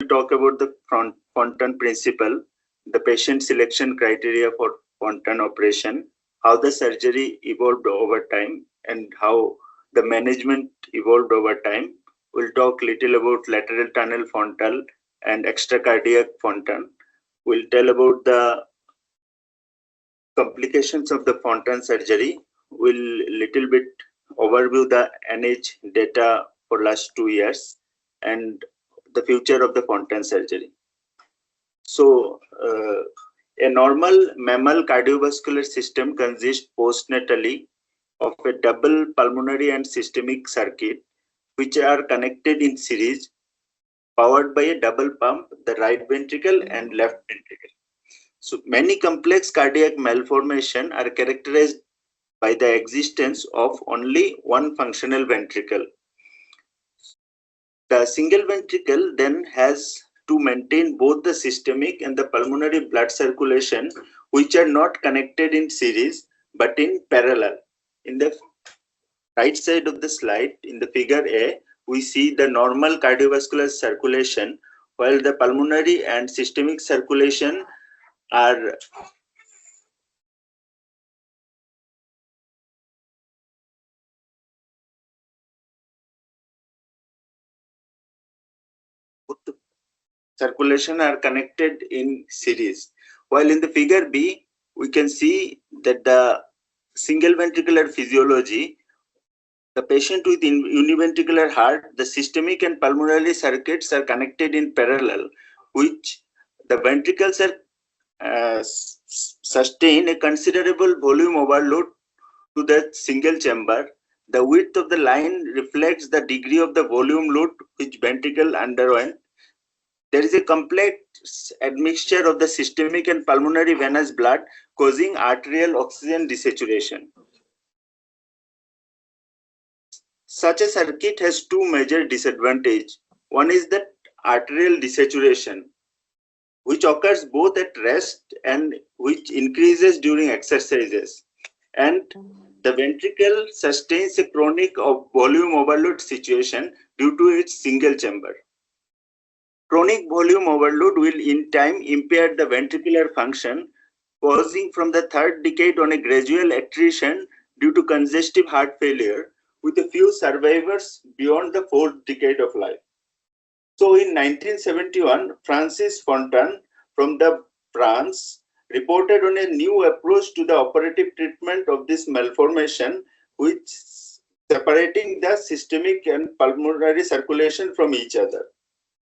talk about the fontan principle, the patient selection criteria for fontan operation, how the surgery evolved over time, and how the management evolved over time. We'll talk little about lateral tunnel fontan and extracardiac fontan. We'll tell about the complications of the fontan surgery. We'll little bit overview the NH data for last 2 years and the future of the fontan surgery. So, a normal mammal cardiovascular system consists postnatally of a double pulmonary and systemic circuit, which are connected in series, powered by a double pump, the right ventricle and left ventricle. So, many complex cardiac malformation are characterized by the existence of only one functional ventricle. The single ventricle then has to maintain both the systemic and the pulmonary blood circulation, which are not connected in series but in parallel. In the right side of the slide, in the figure A, we see the normal cardiovascular circulation, while the pulmonary and systemic circulation are connected in series. While in the figure B, we can see that the single ventricular physiology, the patient with univentricular heart, the systemic and pulmonary circuits are connected in parallel, which the ventricles are sustain a considerable volume overload to the single chamber. The width of the line reflects the degree of the volume load which ventricle underwent. There is a complex admixture of the systemic and pulmonary venous blood causing arterial oxygen desaturation. Such a circuit has two major disadvantages. One is that arterial desaturation, which occurs both at rest and which increases during exercises. And the ventricle sustains a chronic volume overload situation due to its single chamber. Chronic volume overload will in time impair the ventricular function, causing from the third decade on a gradual attrition due to congestive heart failure, with a few survivors beyond the fourth decade of life. So in 1971, Francis Fontan from the France reported on a new approach to the operative treatment of this malformation, which separating the systemic and pulmonary circulation from each other.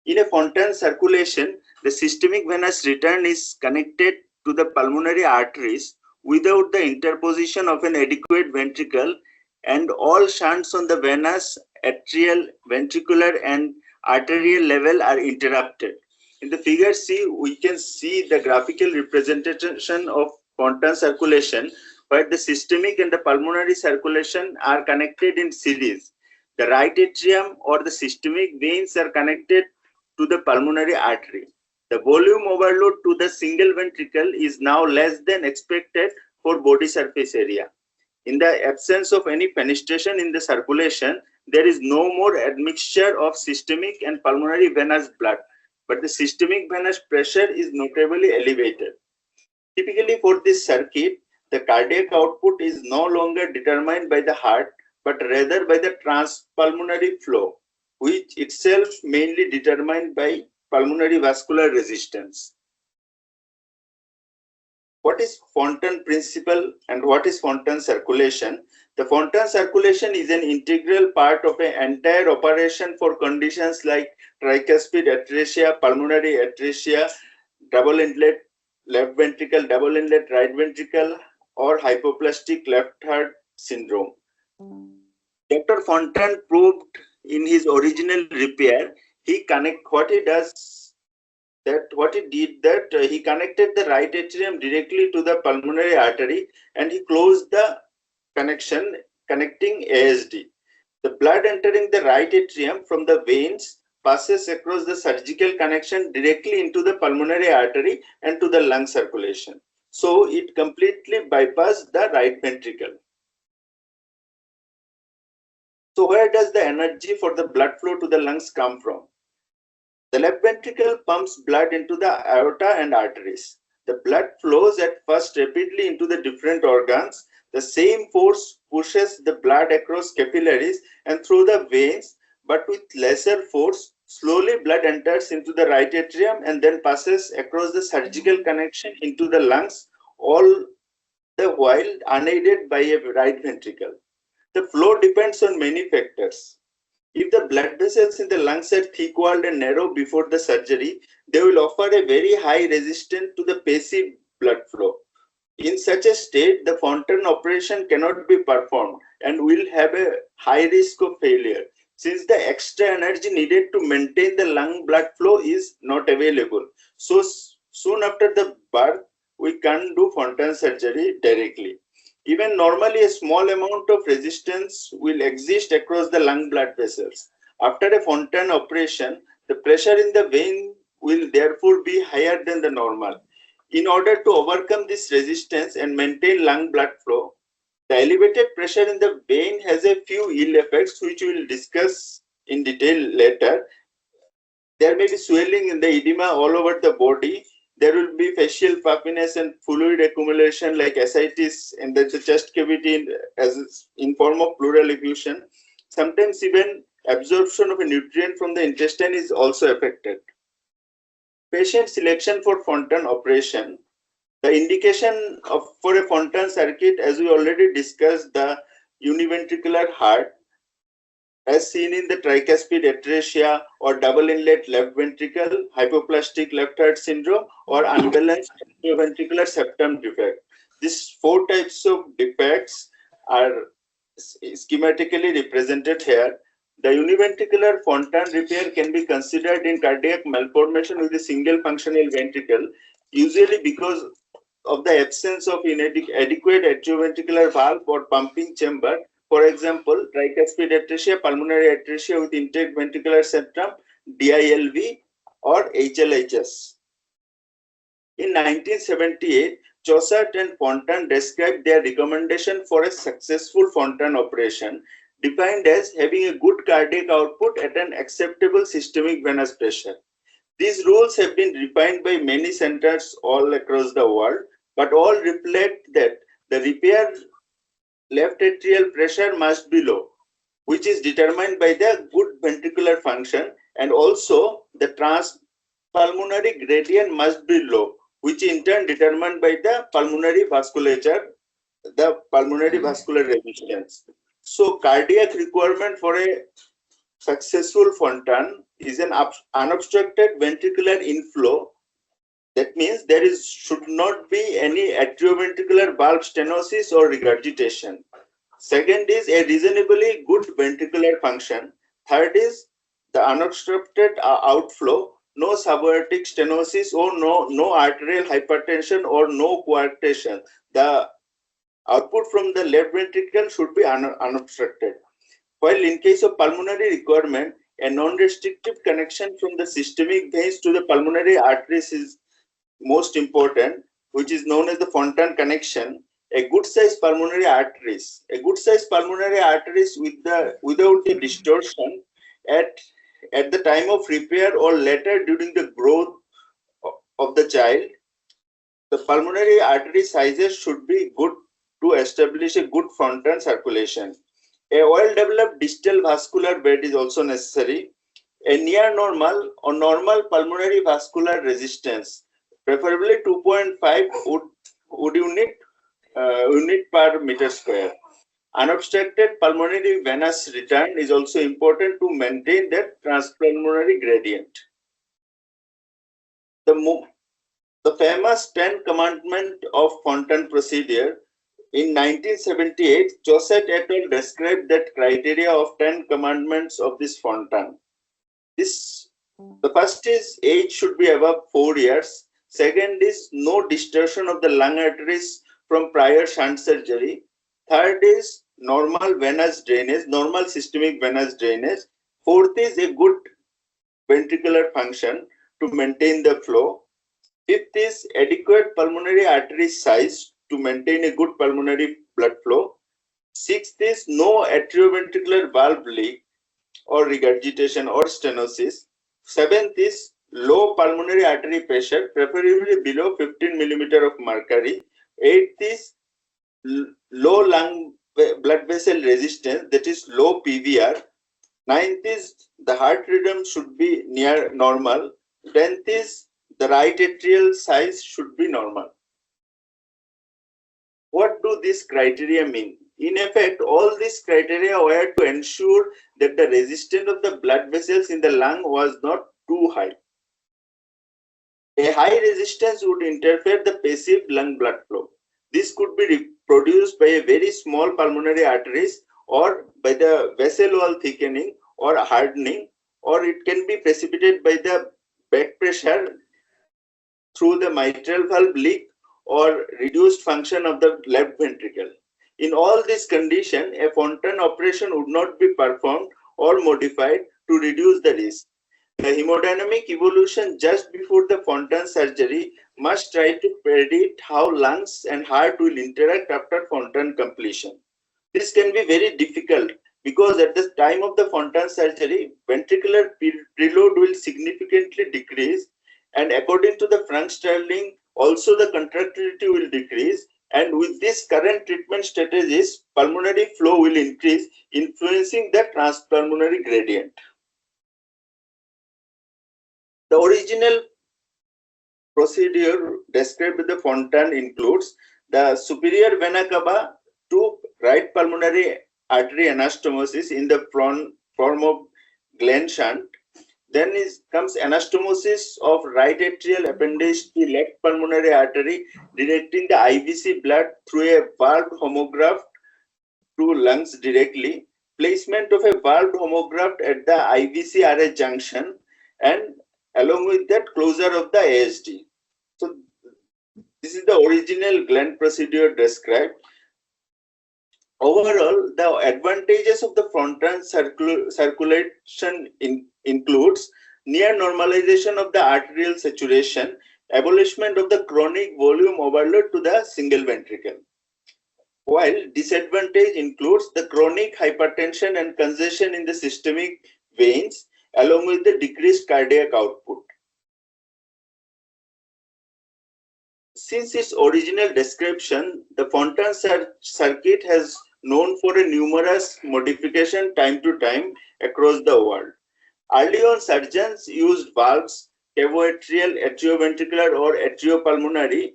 In a fontan circulation, the systemic venous return is connected to the pulmonary arteries without the interposition of an adequate ventricle, and all shunts on the venous, atrial, ventricular and arterial level are interrupted. In the figure C, we can see the graphical representation of fontan circulation, where the systemic and the pulmonary circulation are connected in series. The right atrium or the systemic veins are connected to the pulmonary artery. The volume overload to the single ventricle is now less than expected for body surface area. In the absence of any penetration in the circulation, there is no more admixture of systemic and pulmonary venous blood, but the systemic venous pressure is notably elevated. Typically for this circuit, the cardiac output is no longer determined by the heart, but rather by the transpulmonary flow, which itself mainly determined by pulmonary vascular resistance. What is fontan principle and what is fontan circulation? The fontan circulation is an integral part of an entire operation for conditions like tricuspid atresia, pulmonary atresia, double inlet left ventricle, double inlet right ventricle, or hypoplastic left heart syndrome. Dr. Fontan proved in his original repair, he connected the right atrium directly to the pulmonary artery, and he closed the connection connecting ASD. The blood entering the right atrium from the veins passes across the surgical connection directly into the pulmonary artery and to the lung circulation. So it completely bypassed the right ventricle. So where does the energy for the blood flow to the lungs come from? The left ventricle pumps blood into the aorta and arteries. The blood flows at first rapidly into the different organs. The same force pushes the blood across capillaries and through the veins, but with lesser force. Slowly blood enters into the right atrium and then passes across the surgical connection into the lungs, all the while unaided by a right ventricle. The flow depends on many factors. If the blood vessels in the lungs are thick-walled and narrow before the surgery, they will offer a very high resistance to the passive blood flow. In such a state, the fontan operation cannot be performed and will have a high risk of failure, since the extra energy needed to maintain the lung blood flow is not available. So soon after the birth, we can't do fontan surgery directly. Even normally, a small amount of resistance will exist across the lung blood vessels. After a fontan operation, the pressure in the vein will therefore be higher than the normal. In order to overcome this resistance and maintain lung blood flow, the elevated pressure in the vein has a few ill effects which we will discuss in detail later. There may be swelling in the edema all over the body. There will be facial puffiness and fluid accumulation like ascites in the chest cavity in form of pleural effusion. Sometimes even absorption of a nutrient from the intestine is also affected. Patient selection for fontan operation. The indication for a fontan circuit, as we already discussed, the univentricular heart, as seen in the tricuspid atresia or double inlet left ventricle, hypoplastic left heart syndrome, or unbalanced ventricular septum defect. These four types of defects are schematically represented here. The univentricular fontan repair can be considered in cardiac malformation with a single functional ventricle, usually because of the absence of inadequate atrioventricular valve or pumping chamber. For example, tricuspid atresia, pulmonary atresia with intact ventricular septum, DILV, or HLHS. In 1978, Chaussat and Fontan described their recommendation for a successful fontan operation, defined as having a good cardiac output at an acceptable systemic venous pressure. These rules have been refined by many centers all across the world, but all reflect that the repair left atrial pressure must be low, which is determined by the good ventricular function, and also the transpulmonary gradient must be low, which in turn determined by the pulmonary vasculature, the pulmonary vascular resistance. So cardiac requirement for a successful fontan is an unobstructed ventricular inflow. That means should not be any atrioventricular valve stenosis or regurgitation. Second is a reasonably good ventricular function. Third is the unobstructed outflow, no subaortic stenosis or no arterial hypertension or no coarctation. The output from the left ventricle should be unobstructed. While in case of pulmonary requirement, a non-restrictive connection from the systemic veins to the pulmonary arteries is most important, which is known as the fontan connection. A good sized pulmonary arteries without the distortion at the time of repair or later during the growth of the child. The pulmonary artery sizes should be good to establish a good fontan circulation. A well-developed distal vascular bed is also necessary. A near normal or normal pulmonary vascular resistance, preferably 2.5 wood unit per meter square. Unobstructed pulmonary venous return is also important to maintain that transpulmonary gradient. The famous 10 commandment of fontan procedure. In 1978, Chaussat et al. Described that criteria of 10 commandments of this fontan. The first is age should be above 4 years. Second is no distortion of the lung arteries from prior shunt surgery. Third is normal venous drainage, normal systemic venous drainage. Fourth is a good ventricular function to maintain the flow. Fifth is adequate pulmonary artery size to maintain a good pulmonary blood flow. Sixth is no atrioventricular valve leak or regurgitation or stenosis. Seventh is low pulmonary artery pressure, preferably below 15 millimeter of mercury. Eighth is low lung blood vessel resistance, that is low PVR. Ninth is the heart rhythm should be near normal. 10th is the right atrial size should be normal. What do these criteria mean? In effect, all these criteria were to ensure that the resistance of the blood vessels in the lung was not too high. A high resistance would interfere the passive lung blood flow. This could be produced by a very small pulmonary arteries or by the vessel wall thickening or hardening, or it can be precipitated by the back pressure through the mitral valve leak or reduced function of the left ventricle. In all these conditions, a fontan operation would not be performed or modified to reduce the risk. The hemodynamic evolution just before the fontan surgery must try to predict how lungs and heart will interact after fontan completion. This can be very difficult because at the time of the fontan surgery, ventricular preload will significantly decrease, and according to the Frank Sterling, also the contractility will decrease, and with this current treatment strategies, pulmonary flow will increase, influencing the transpulmonary gradient. The original procedure described with the fontan includes the superior vena cava to right pulmonary artery anastomosis in the form of Glenn shunt. Then comes anastomosis of right atrial appendage to left pulmonary artery, directing the IVC blood through a valved homograft to lungs directly. Placement of a valved homograft at the IVC-RA junction, and along with that closure of the ASD. So this is the original Glenn procedure described. Overall, the advantages of the fontan circulation includes near normalization of the arterial saturation, abolishment of the chronic volume overload to the single ventricle. While disadvantage includes the chronic hypertension and congestion in the systemic veins, along with the decreased cardiac output. Since its original description, the fontan circuit has known for a numerous modification time to time across the world. Early on, surgeons used valves, cavoatrial, atrioventricular or atriopulmonary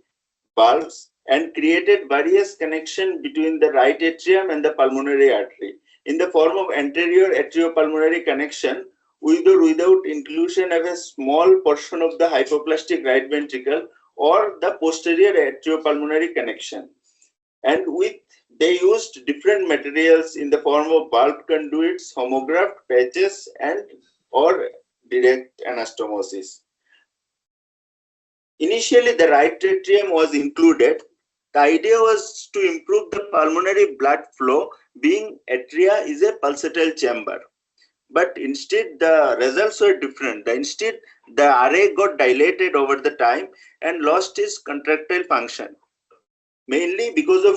valves, and created various connections between the right atrium and the pulmonary artery in the form of anterior atriopulmonary connection with or without inclusion of a small portion of the hypoplastic right ventricle or the posterior atriopulmonary connection. And they used different materials in the form of valve conduits, homograft, patches, and or direct anastomosis. Initially, the right atrium was included. The idea was to improve the pulmonary blood flow, being atria is a pulsatile chamber. But instead, the results were different. Instead, the RA got dilated over the time and lost its contractile function, mainly because of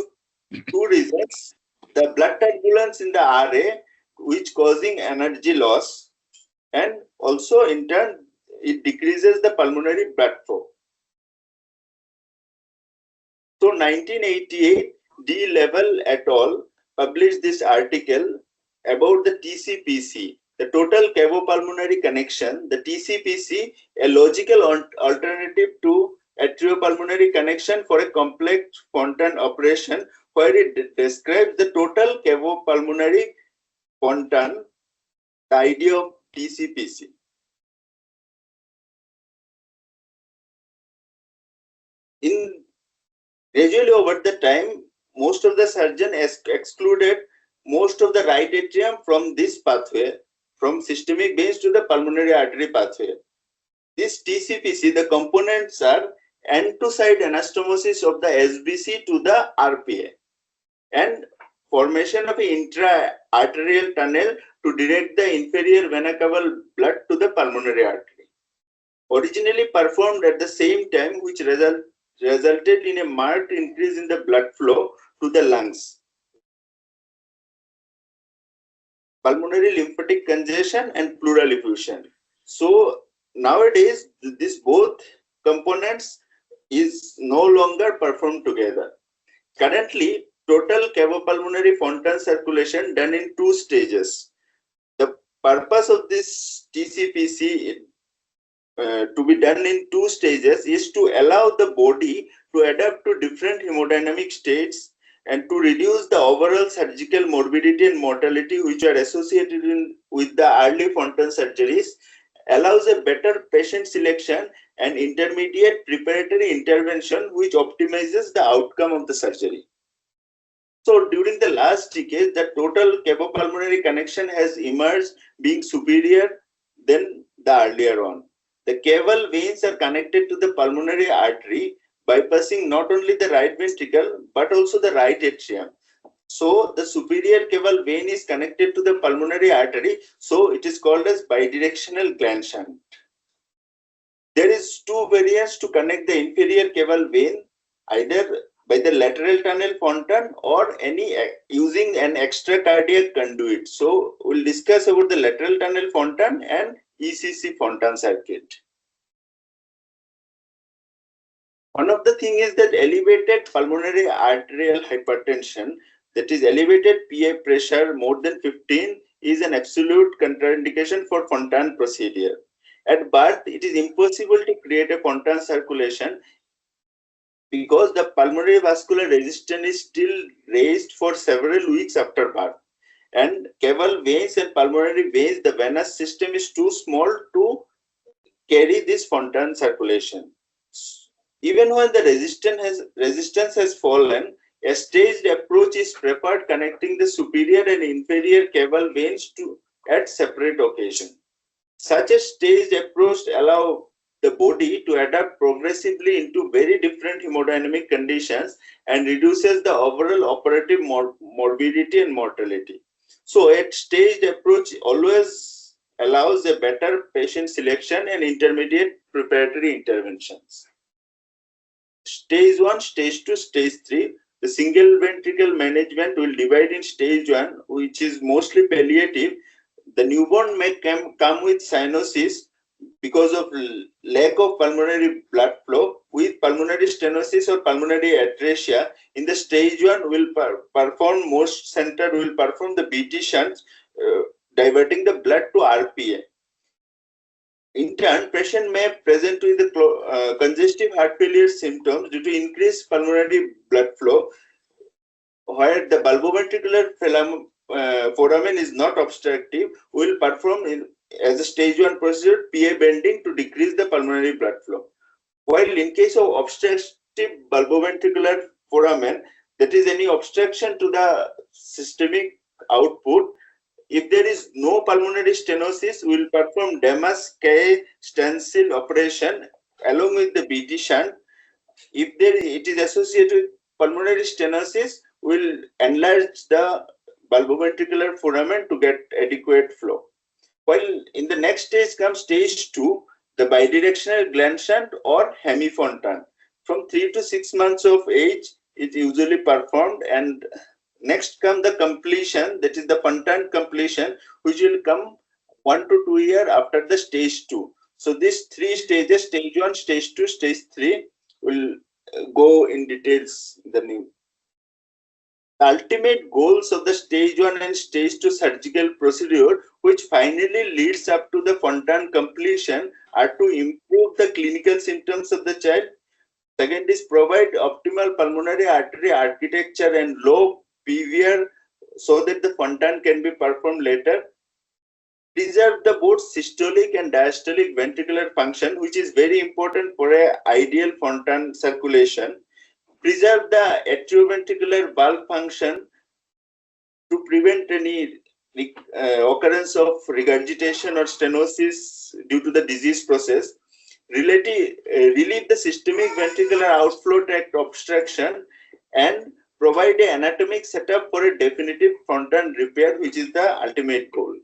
two reasons: the blood turbulence in the RA, which causing energy loss, and also in turn, it decreases the pulmonary blood flow. So 1988, D. Level et al. Published this article about the TCPC, the total cavopulmonary connection. The TCPC, a logical alternative to atriopulmonary connection for a complex fontan operation, where it describes the total cavopulmonary fontan, the idea of TCPC. Gradually over the time, most of the surgeons excluded most of the right atrium from this pathway, from systemic veins to the pulmonary artery pathway. This TCPC, the components are end-to-side anastomosis of the SBC to the RPA and formation of an intra-arterial tunnel to direct the inferior vena cava blood to the pulmonary artery. Originally performed at the same time, which resulted in a marked increase in the blood flow to the lungs, pulmonary lymphatic congestion, and pleural effusion. So nowadays, these both components is no longer performed together. Currently, total cavopulmonary fontan circulation done in two stages. The purpose of this TCPC to be done in two stages is to allow the body to adapt to different hemodynamic states and to reduce the overall surgical morbidity and mortality which are associated with the early fontan surgeries, allows a better patient selection and intermediate preparatory intervention which optimizes the outcome of the surgery. So during the last decade, the total cavopulmonary connection has emerged being superior than the earlier one. The caval veins are connected to the pulmonary artery, bypassing not only the right ventricle but also the right atrium. So the superior caval vein is connected to the pulmonary artery, so it is called as bidirectional gland shunt. There is two variants to connect the inferior caval vein, either by the lateral tunnel fontan or any using an extracardiac conduit. So we'll discuss about the lateral tunnel fontan and ECC fontan circuit. One of the thing is that elevated pulmonary arterial hypertension, that is elevated PA pressure more than 15, is an absolute contraindication for fontan procedure. At birth, it is impossible to create a fontan circulation because the pulmonary vascular resistance is still raised for several weeks after birth. And caval veins and pulmonary veins, the venous system is too small to carry this fontan circulation. Even when the resistance has fallen, a staged approach is prepared connecting the superior and inferior caval veins at separate occasions. Such a staged approach allows the body to adapt progressively into very different hemodynamic conditions and reduces the overall operative morbidity and mortality. So a staged approach always allows a better patient selection and intermediate preparatory interventions. Stage 1, stage 2, stage 3. The single ventricle management will divide in stage 1, which is mostly palliative. The newborn may come with cyanosis because of lack of pulmonary blood flow with pulmonary stenosis or pulmonary atresia. In the stage 1, will perform most center will perform the BT shunts, diverting the blood to RPA. In turn, patient may present with the congestive heart failure symptoms due to increased pulmonary blood flow, where the bulboventricular foramen is not obstructive, will perform as a stage 1 procedure PA bending to decrease the pulmonary blood flow. While in case of obstructive bulboventricular foramen, that is any obstruction to the systemic output, if there is no pulmonary stenosis, we will perform Damas-K stencil operation along with the BT shunt. If it is associated with pulmonary stenosis, we will enlarge the bulboventricular foramen to get adequate flow. While in the next stage comes stage 2, the bidirectional gland shunt or hemifontan. From 3 to 6 months of age, it usually performed, and next come the completion, that is the fontan completion, which will come 1 to 2 years after the stage 2. So these three stages, stage 1, stage 2, stage 3, will go in details in the new. The ultimate goals of the stage 1 and stage 2 surgical procedure, which finally leads up to the fontan completion, are to improve the clinical symptoms of the child. Second is provide optimal pulmonary artery architecture and low PVR so that the fontan can be performed later. Preserve the both systolic and diastolic ventricular function, which is very important for an ideal fontan circulation. Preserve the atrioventricular valve function to prevent any occurrence of regurgitation or stenosis due to the disease process. Relieve the systemic ventricular outflow tract obstruction and provide an anatomic setup for a definitive fontan repair, which is the ultimate goal.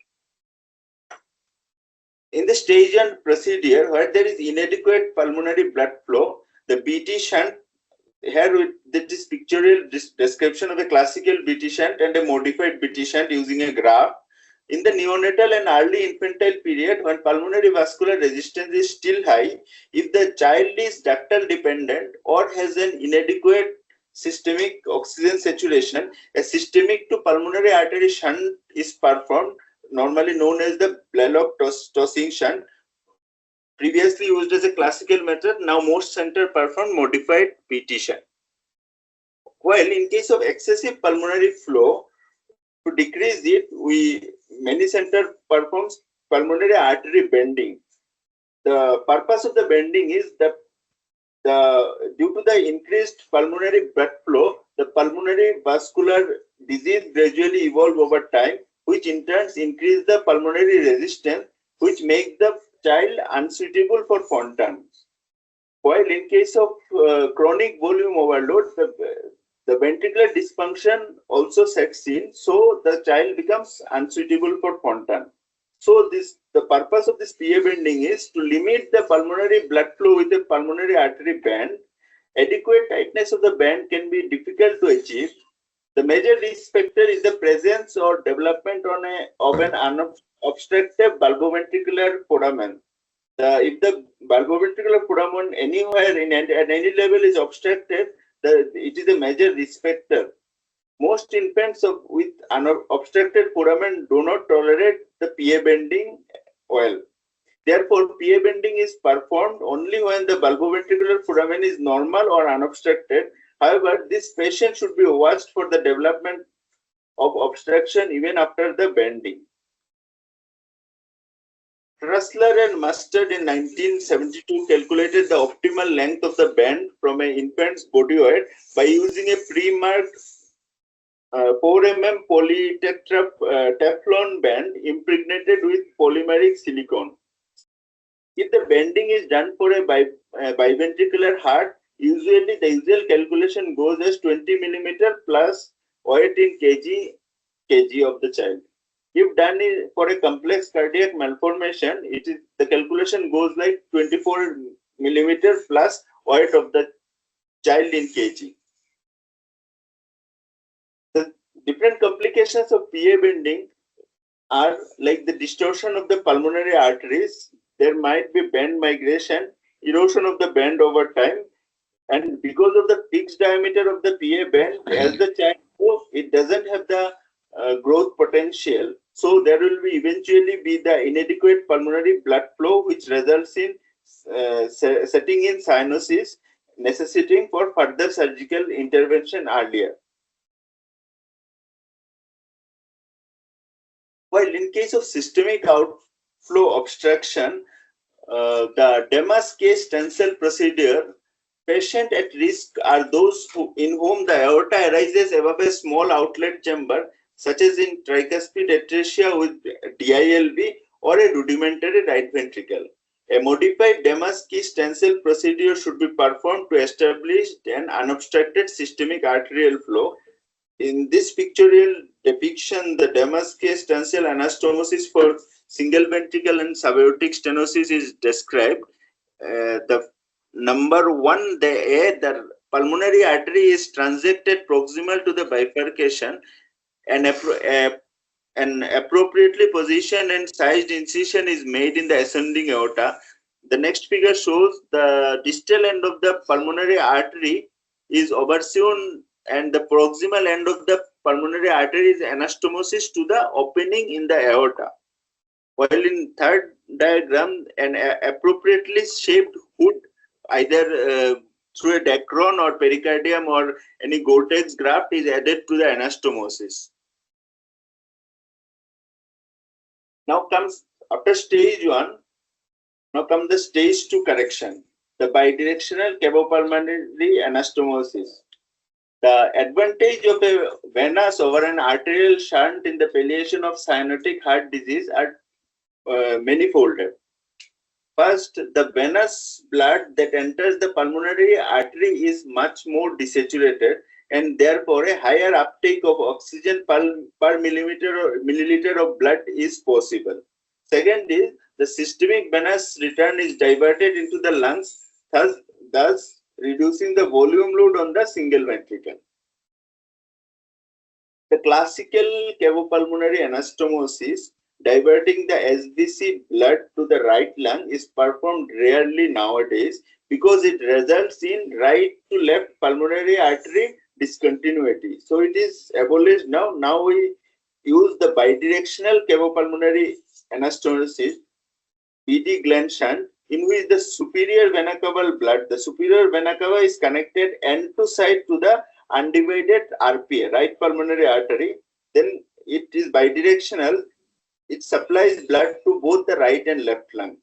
In the stage 1 procedure, where there is inadequate pulmonary blood flow, the BT shunt, here that is pictorial description of a classical BT shunt and a modified BT shunt using a graph. In the neonatal and early infantile period, when pulmonary vascular resistance is still high, if the child is ductal dependent or has an inadequate systemic oxygen saturation, a systemic to pulmonary artery shunt is performed, normally known as the Blalock-Tossing shunt, previously used as a classical method. Now most centers perform modified PT shunt. While in case of excessive pulmonary flow, to decrease it, many center performs pulmonary artery bending. The purpose of the bending is that due to the increased pulmonary blood flow, the pulmonary vascular disease gradually evolve over time, which in turn increase the pulmonary resistance, which makes the child unsuitable for fontan. While in case of chronic volume overload, the ventricular dysfunction also sets in, so the child becomes unsuitable for fontan. So the purpose of this PA bending is to limit the pulmonary blood flow with a pulmonary artery band. Adequate tightness of the band can be difficult to achieve. The major risk factor is the presence or development of an unobstructed bulboventricular foramen. If the bulboventricular foramen anywhere at any level is obstructed, it is a major risk factor. Most infants with obstructed foramen do not tolerate the PA bending well. Therefore, PA bending is performed only when the bulboventricular foramen is normal or unobstructed. However, this patient should be watched for the development of obstruction even after the bending. Trussler and Mustard in 1972 calculated the optimal length of the band from an infant's body weight by using a pre-marked 4 mm Teflon band impregnated with polymeric silicone. If the bending is done for a biventricular heart, usually the usual calculation goes as 20 mm plus weight in kg of the child. If done for a complex cardiac malformation, the calculation goes like 24 mm plus weight of the child in kg. The different complications of PA bending are like the distortion of the pulmonary arteries. There might be band migration, erosion of the band over time, and because of the fixed diameter of the PA band, as the child grows, it doesn't have the growth potential. So there will eventually be the inadequate pulmonary blood flow, which results in setting in cyanosis, necessitating for further surgical intervention earlier. While in case of systemic outflow obstruction, the Demas-K stem cell procedure, patient at risk are those in whom the aorta arises above a small outlet chamber, such as in tricuspid atresia with DILB or a rudimentary right ventricle. A modified Demas-K stem cell procedure should be performed to establish an unobstructed systemic arterial flow. In this pictorial depiction, the Demas-K stem cell anastomosis for single ventricle and subaortic stenosis is described. The number 1, the pulmonary artery is transected proximal to the bifurcation, and an appropriately positioned and sized incision is made in the ascending aorta. The next figure shows the distal end of the pulmonary artery is oversewn, and the proximal end of the pulmonary artery is anastomosis to the opening in the aorta. While in third diagram, an appropriately shaped hood, either through a dacron or pericardium or any Gore-Tex graft, is added to the anastomosis. Now comes, after stage 1, now comes the stage 2 correction, the bidirectional cavopulmonary anastomosis. The advantage of a venous over an arterial shunt in the palliation of cyanotic heart disease are manifolded. First, the venous blood that enters the pulmonary artery is much more desaturated, and therefore a higher uptake of oxygen per milliliter of blood is possible. Second is, the systemic venous return is diverted into the lungs, thus reducing the volume load on the single ventricle. The classical cavopulmonary anastomosis diverting the SVC blood to the right lung is performed rarely nowadays because it results in right to left pulmonary artery discontinuity. So it is abolished now. Now we use the bidirectional cavopulmonary anastomosis, BD Glenn shunt, in which the superior vena cava blood, the superior vena cava is connected end to side to the undivided RPA, right pulmonary artery. Then it is bidirectional. It supplies blood to both the right and left lung.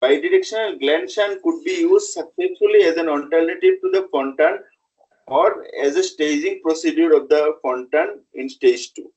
Bidirectional Glenn shunt could be used successfully as an alternative to the fontan or as a staging procedure of the fontan in stage 2.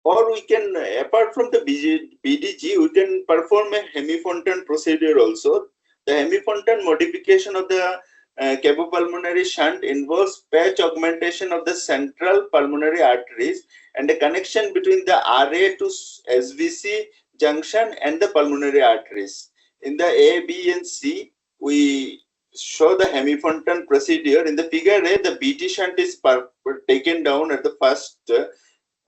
Or we can, apart from the BDG, we can perform a hemifontan procedure also. The hemifontan modification of the cavopulmonary shunt involves patch augmentation of the central pulmonary arteries and a connection between the RA to SVC junction and the pulmonary arteries. In the A, B, and C, we show the hemifontan procedure. In the figure A, the BT shunt is taken down at the first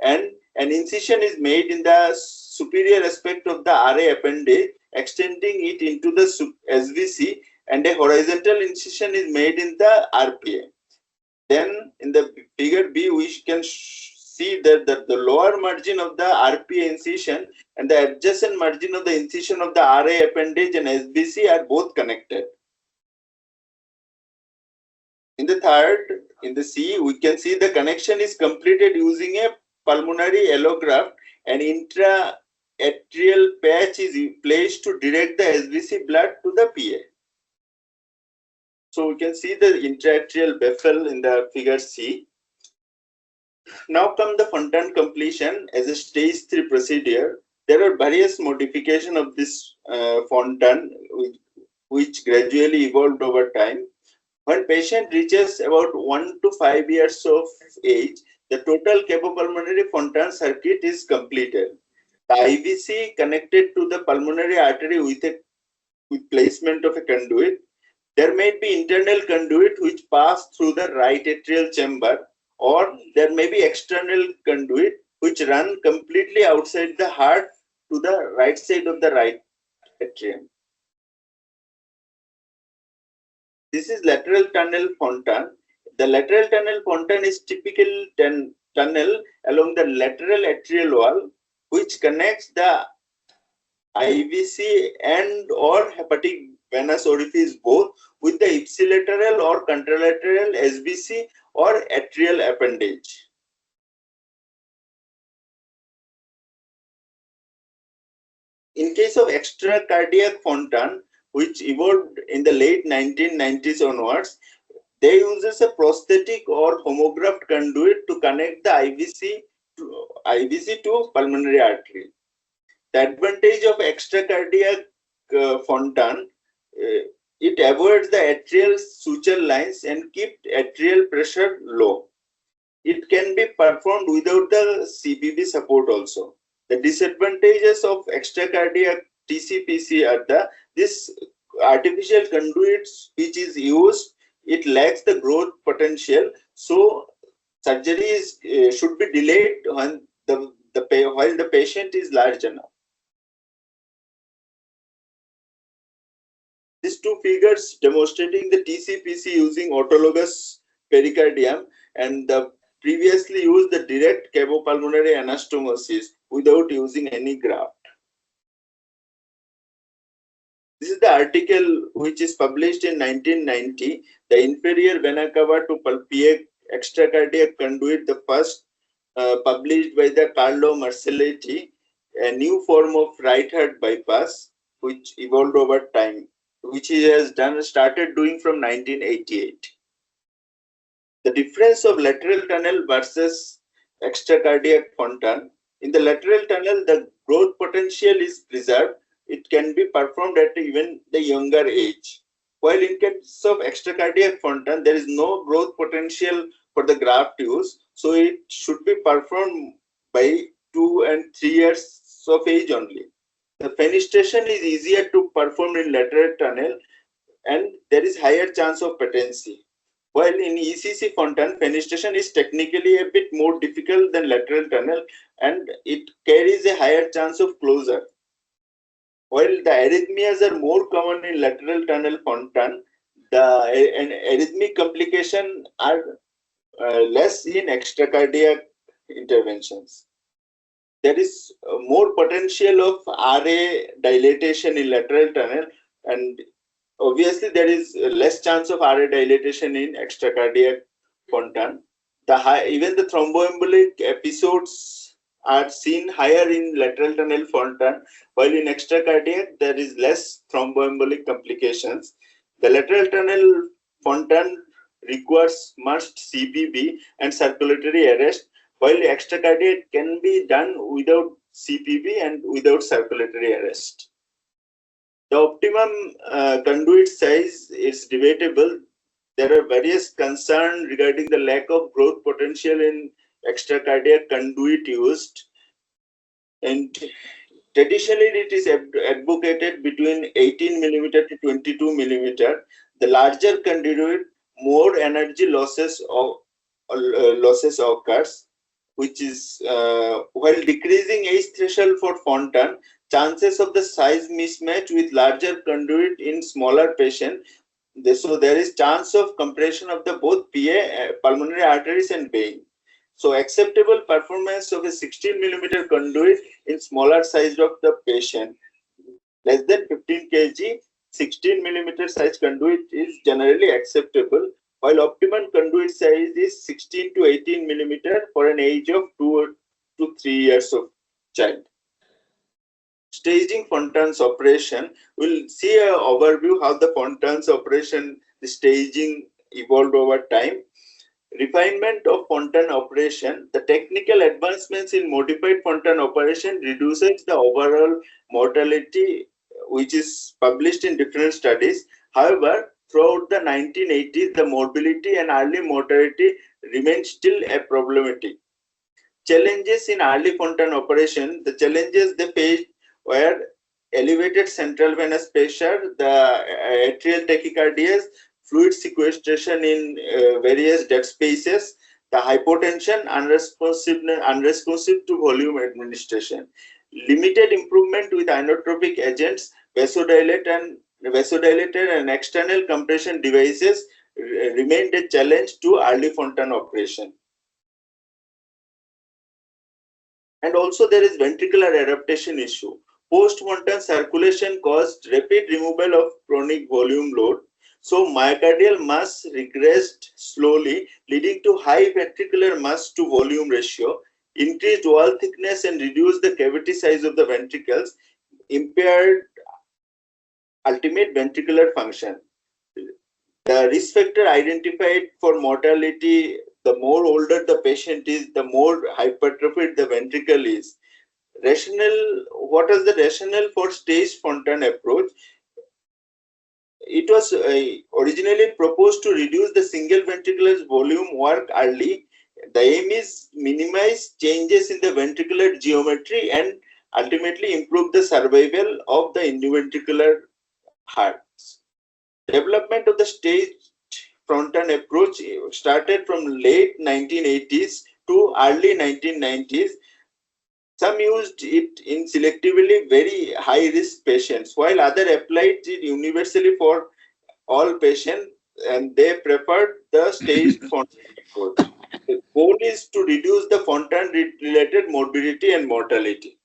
and an incision is made in the superior aspect of the RA appendage, extending it into the SVC, and a horizontal incision is made in the RPA. Then in the figure B, we can see that the lower margin of the RPA incision and the adjacent margin of the incision of the RA appendage and SVC are both connected. In the third, in the C, we can see the connection is completed using a pulmonary allograft. An intra-atrial patch is placed to direct the SVC blood to the PA. So we can see the intra-atrial baffle in the figure C. Now come the fontan completion as a stage 3 procedure. There are various modifications of this fontan which gradually evolved over time. When patient reaches about 1 to 5 years of age, the total cavopulmonary fontan circuit is completed. The IVC connected to the pulmonary artery with placement of a conduit. There may be internal conduit which pass through the right atrial chamber, or there may be external conduit which run completely outside the heart to the right side of the right atrium. This is lateral tunnel fontan. The lateral tunnel fontan is typical tunnel along the lateral atrial wall which connects the IVC and or hepatic venous orifice both with the ipsilateral or contralateral SVC or atrial appendage. In case of extracardiac fontan, which evolved in the late 1990s onwards, they uses a prosthetic or homograft conduit to connect the IVC to pulmonary artery. The advantage of extracardiac fontan, it avoids the atrial suture lines and keeps atrial pressure low. It can be performed without the CBB support also. The disadvantages of extracardiac TCPC are this artificial conduits which is used, it lacks the growth potential. So surgery should be delayed when while the patient is large enough. These two figures demonstrating the TCPC using autologous pericardium and the previously used the direct cavopulmonary anastomosis without using any graft. This is the article which is published in 1990, the inferior vena cava to PA extracardiac conduit, the first published by the Carlo Marcelletti, a new form of right heart bypass which evolved over time, which he has started doing from 1988. The difference of lateral tunnel versus extracardiac fontan. In the lateral tunnel, the growth potential is preserved. It can be performed at even the younger age. While in case of extracardiac fontan, there is no growth potential for the graft use, so it should be performed by 2 and 3 years of age only. The fenestration is easier to perform in lateral tunnel and there is higher chance of patency. While in ECC fontan, fenestration is technically a bit more difficult than lateral tunnel and it carries a higher chance of closure. While the arrhythmias are more common in lateral tunnel fontan, the arrhythmic complications are less in extracardiac interventions. There is more potential of RA dilatation in lateral tunnel, and obviously there is less chance of RA dilatation in extracardiac fontan. Even the thromboembolic episodes are seen higher in lateral tunnel fontan, while in extracardiac there is less thromboembolic complications. The lateral tunnel fontan requires must CPB and circulatory arrest, while extracardiac can be done without CPB and without circulatory arrest. The optimum conduit size is debatable. There are various concerns regarding the lack of growth potential in extracardiac conduit used, and traditionally it is advocated between 18 millimeter to 22 millimeter. The larger conduit, more energy losses occurs, which is while decreasing age threshold for fontan, chances of the size mismatch with larger conduit in smaller patient. So there is chance of compression of the both PA, pulmonary arteries and vein. So acceptable performance of a 16 millimeter conduit in smaller size of the patient, less than 15 kg, 16 millimeter size conduit is generally acceptable, while optimum conduit size is 16 to 18 millimeter for an age of 2 to 3 years of child. Staging fontan's operation, we'll see an overview how the fontan's operation, the staging evolved over time. Refinement of fontan operation, the technical advancements in modified fontan operation reduces the overall mortality, which is published in different studies. However, throughout the 1980s, the morbidity and early mortality remained still a problematic. Challenges in early fontan operation, the challenges they faced were elevated central venous pressure, the atrial tachycardias, fluid sequestration in various dead spaces, the hypotension, unresponsive to volume administration, limited improvement with inotropic agents, vasodilator and external compression devices remained a challenge to early fontan operation. And also there is ventricular adaptation issue. Post-fontan circulation caused rapid removal of chronic volume load. So myocardial mass regressed slowly, leading to high ventricular mass to volume ratio, increased wall thickness and reduced the cavity size of the ventricles, impaired ultimate ventricular function. The risk factor identified for mortality, the more older the patient is, the more hypertrophied the ventricle is. What is the rationale for staged fontan approach? It was originally proposed to reduce the single ventricular volume work early. The aim is minimize changes in the ventricular geometry and ultimately improve the survival of the univentricular hearts. Development of the staged fontan approach started from late 1980s to early 1990s. Some used it in selectively very high risk patients, while others applied it universally for all patients, and they preferred the staged fontan approach. The goal is to reduce the fontan related morbidity and mortality.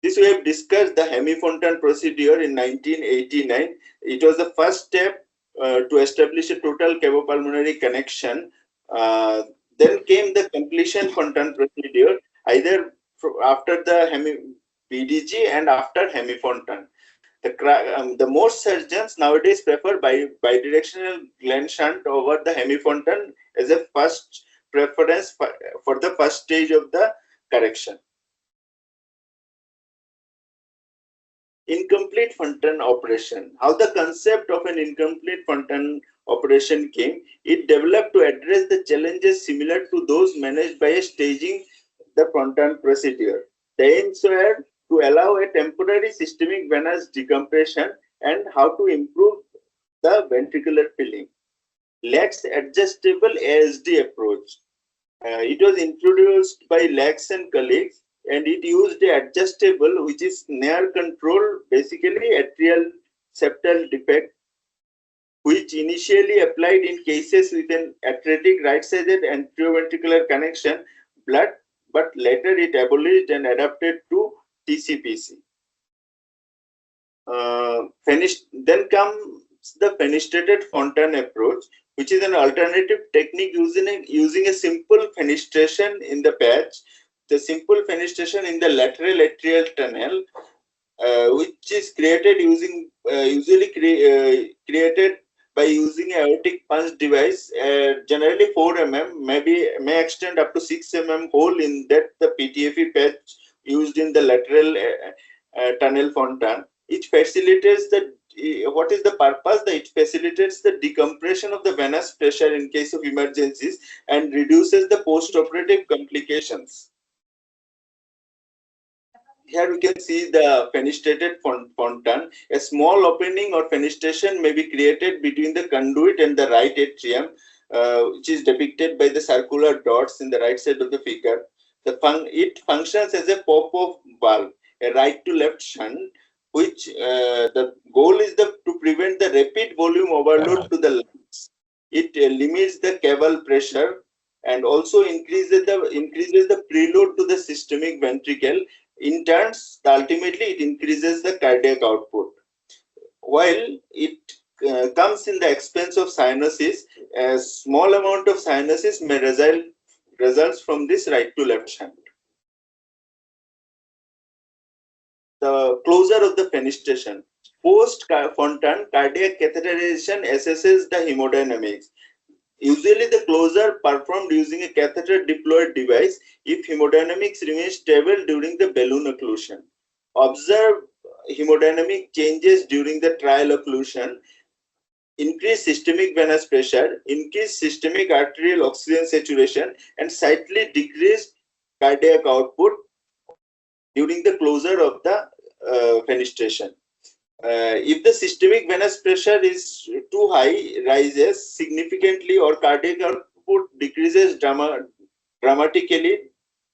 This we have discussed the hemifontan procedure in 1989. It was the first step to establish a total cavopulmonary connection. Then came the completion fontan procedure, either after the BDG and after hemifontan. The most surgeons nowadays prefer bidirectional gland shunt over the hemifontan as a first preference for the first stage of the correction. Incomplete fontan operation. How the concept of an incomplete fontan operation came, it developed to address the challenges similar to those managed by staging the fontan procedure. The aims were to allow a temporary systemic venous decompression and how to improve the ventricular filling. Lax adjustable ASD approach. It was introduced by Lax and colleagues, and it used the adjustable, which is near control, basically atrial septal defect, which initially applied in cases with an atretic right-sided anteroventricular connection blood, but later it abolished and adapted to TCPC. Then comes the fenestrated fontan approach, which is an alternative technique using a simple fenestration in the patch. The simple fenestration in the lateral atrial tunnel, which is created using created by using a aortic punch device, generally 4 mm, may extend up to 6 mm hole in that the PTFE patch used in the lateral tunnel fontan. It facilitates the what is the purpose? That it facilitates the decompression of the venous pressure in case of emergencies and reduces the post-operative complications. Here we can see the fenestrated fontan. A small opening or fenestration may be created between the conduit and the right atrium, which is depicted by the circular dots in the right side of the figure. It functions as a pop-off valve, a right to left shunt, which the goal is to prevent the rapid volume overload to the lungs. It limits the caval pressure and also increases the preload to the systemic ventricle. In turns, ultimately it increases the cardiac output. While it comes in the expense of cyanosis, a small amount of cyanosis may results from this right to left shunt. The closure of the fenestration. Post-fontan cardiac catheterization assesses the hemodynamics. Usually the closure performed using a catheter deployed device if hemodynamics remain stable during the balloon occlusion. Observe hemodynamic changes during the trial occlusion. Increased systemic venous pressure, increased systemic arterial oxygen saturation, and slightly decreased cardiac output during the closure of the fenestration. If the systemic venous pressure is too high, rises significantly, or cardiac output decreases dramatically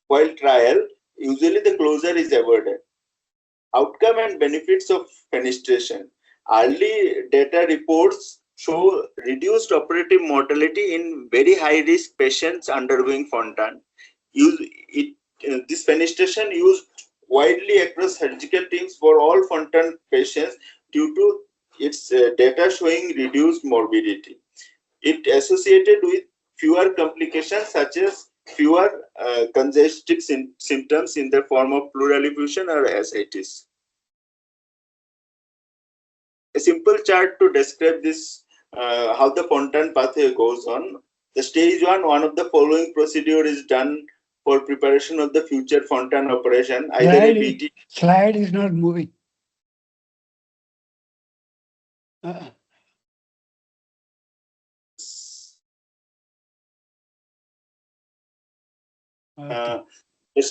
while trial, usually the closure is avoided. Outcome and benefits of fenestration. Early data reports show reduced operative mortality in very high risk patients undergoing fontan. This fenestration used widely across surgical teams for all fontan patients due to its data showing reduced morbidity. It associated with fewer complications such as fewer congestive symptoms in the form of pleural effusion or ascites. A simple chart to describe this, how the fontan pathway goes on. The stage one of the following procedure is done for preparation of the future fontan operation. Either a PT. Slide is not moving.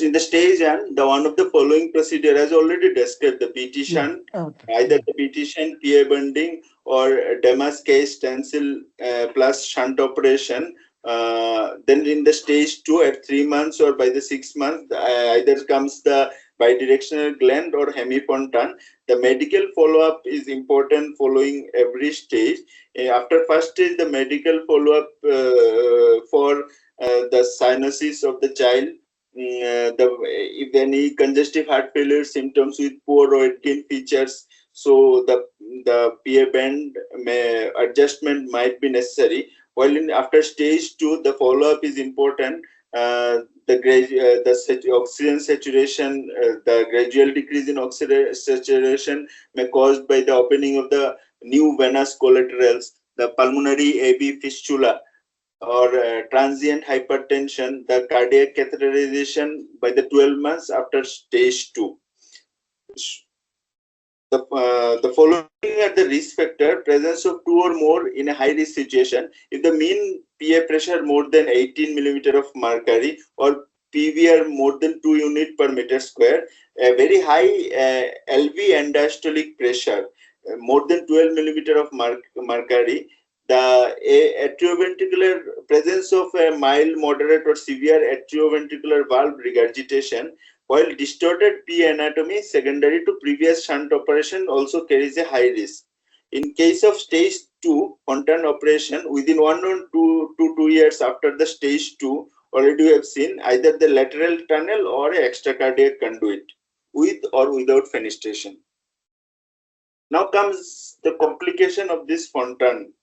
In the stage and the one of the following procedure as already described, the PT shunt, either the PT shunt, PA bending, or Damas case stencil plus shunt operation. Then in the stage 2 at 3 months or by the 6 months, either comes the bidirectional gland or hemifontan. The medical follow-up is important following every stage. After first stage, the medical follow-up for the cyanosis of the child, if any congestive heart failure symptoms with poor Roentgen features, so the PA band adjustment might be necessary. While after stage 2, the follow-up is important. The oxygen saturation, the gradual decrease in oxygen saturation may caused by the opening of the new venous collaterals, the pulmonary AV fistula, or transient hypertension, the cardiac catheterization by the 12 months after stage 2. The following are the risk factor: presence of 2 or more in a high risk situation. If the mean PA pressure more than 18 millimeter of mercury or PVR more than 2 unit per meter square, a very high LV end diastolic pressure more than 12 millimeter of mercury, The atrioventricular presence of a mild, moderate, or severe atrioventricular valve regurgitation, while distorted P anatomy secondary to previous shunt operation, also carries a high risk. In case of stage 2 fontan operation, within 1 or 2 years after the stage 2, already we have seen either the lateral tunnel or extracardiac conduit with or without fenestration. Now comes the complication of this fontan.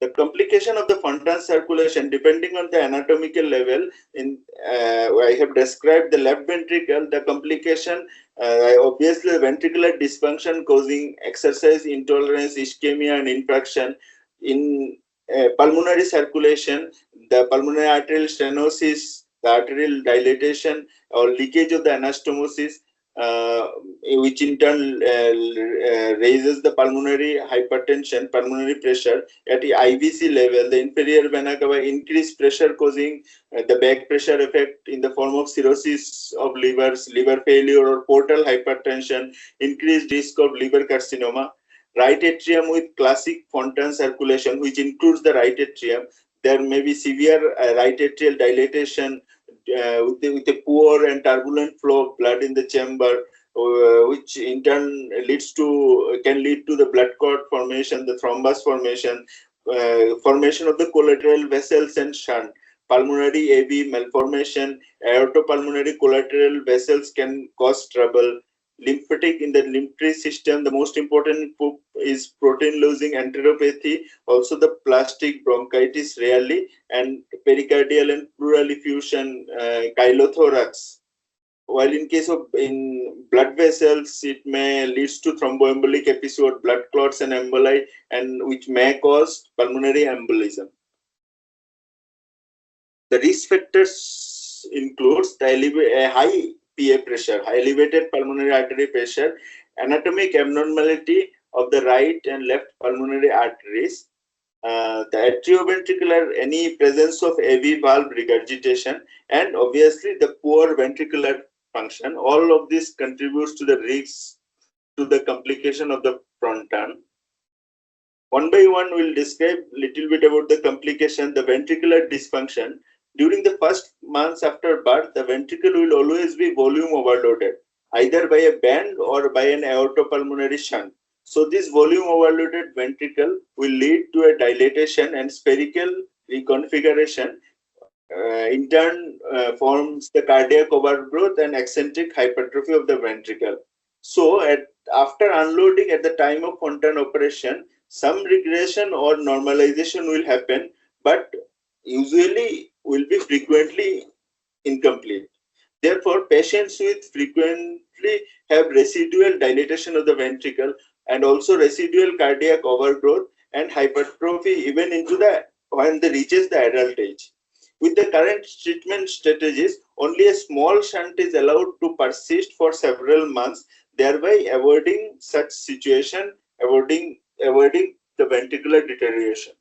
The complication of the fontan circulation, depending on the anatomical level, I have described the left ventricle, the complication, obviously ventricular dysfunction causing exercise intolerance, ischemia, and infarction. In pulmonary circulation, the pulmonary arterial stenosis, the arterial dilatation or leakage of the anastomosis, which in turn raises the pulmonary hypertension, pulmonary pressure. At the IVC level, the inferior vena cava increased pressure causing the back pressure effect in the form of cirrhosis of livers, liver failure, or portal hypertension, increased risk of liver carcinoma. Right atrium with classic fontan circulation, which includes the right atrium, there may be severe right atrial dilatation with a poor and turbulent flow of blood in the chamber, which in turn can lead to the blood clot formation, the thrombus formation, formation of the collateral vessels and shunt. Pulmonary AV malformation, aortopulmonary collateral vessels can cause trouble. Lymphatic in the lymphatic system, the most important is protein losing enteropathy, also the plastic bronchitis rarely, and pericardial and pleural effusion, chylothorax. While in case of in blood vessels, it may leads to thromboembolic episode, blood clots and emboli, and which may cause pulmonary embolism. The risk factors includes the high PA pressure, high elevated pulmonary artery pressure, anatomic abnormality of the right and left pulmonary arteries, the atrioventricular, any presence of AV valve regurgitation, and obviously the poor ventricular function. All of this contributes to the risk to the complication of the fontan. One by one, we'll describe a little bit about the complication, the ventricular dysfunction. During the first months after birth, the ventricle will always be volume overloaded, either by a band or by an aortopulmonary shunt. So this volume overloaded ventricle will lead to a dilatation and spherical reconfiguration. In turn, forms the cardiac overgrowth and eccentric hypertrophy of the ventricle. So after unloading at the time of fontan operation, some regression or normalization will happen, but usually will be frequently incomplete. Therefore, patients with frequently have residual dilatation of the ventricle and also residual cardiac overgrowth and hypertrophy even into the when they reaches the adult age. With the current treatment strategies, only a small shunt is allowed to persist for several months, thereby avoiding such situation, avoiding the ventricular deterioration.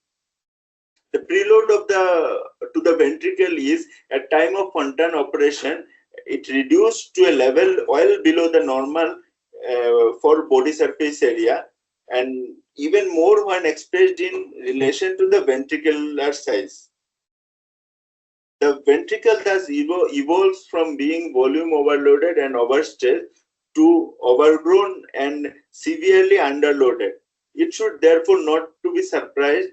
The preload of to the ventricle is at time of fontan operation, it reduced to a level well below the normal for body surface area, and even more when expressed in relation to the ventricular size. The ventricle thus evolves from being volume overloaded and overstressed to overgrown and severely underloaded. It should therefore not to be surprised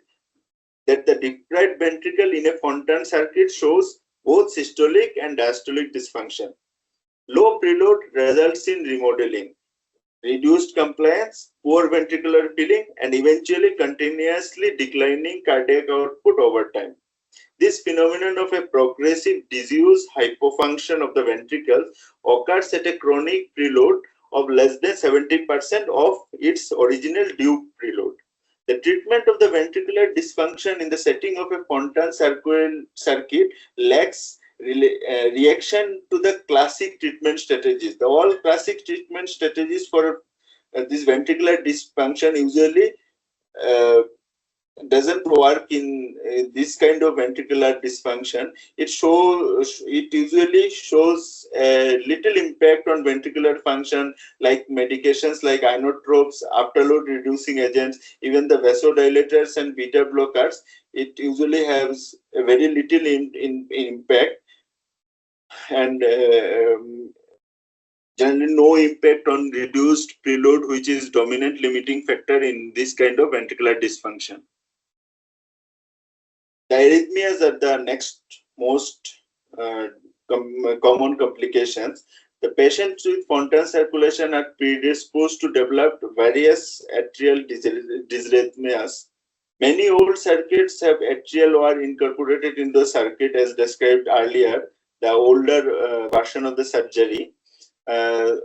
that the deprived ventricle in a fontan circuit shows both systolic and diastolic dysfunction. Low preload results in remodeling, reduced compliance, poor ventricular filling, and eventually continuously declining cardiac output over time. This phenomenon of a progressive disease hypofunction of the ventricles occurs at a chronic preload of less than 70% of its original due preload. The treatment of the ventricular dysfunction in the setting of a fontan circuit lacks reaction to the classic treatment strategies. The all classic treatment strategies for this ventricular dysfunction usually doesn't work in this kind of ventricular dysfunction, it usually shows a little impact on ventricular function, like medications like inotropes, afterload reducing agents, even the vasodilators and beta blockers. It usually has a very little impact, and generally no impact on reduced preload, which is dominant limiting factor in this kind of ventricular dysfunction. The arrhythmias are the next most common complications. The patients with fontan circulation are predisposed to develop various atrial dysrhythmias. Many old circuits have atrial wire incorporated in the circuit as described earlier, the older version of the surgery,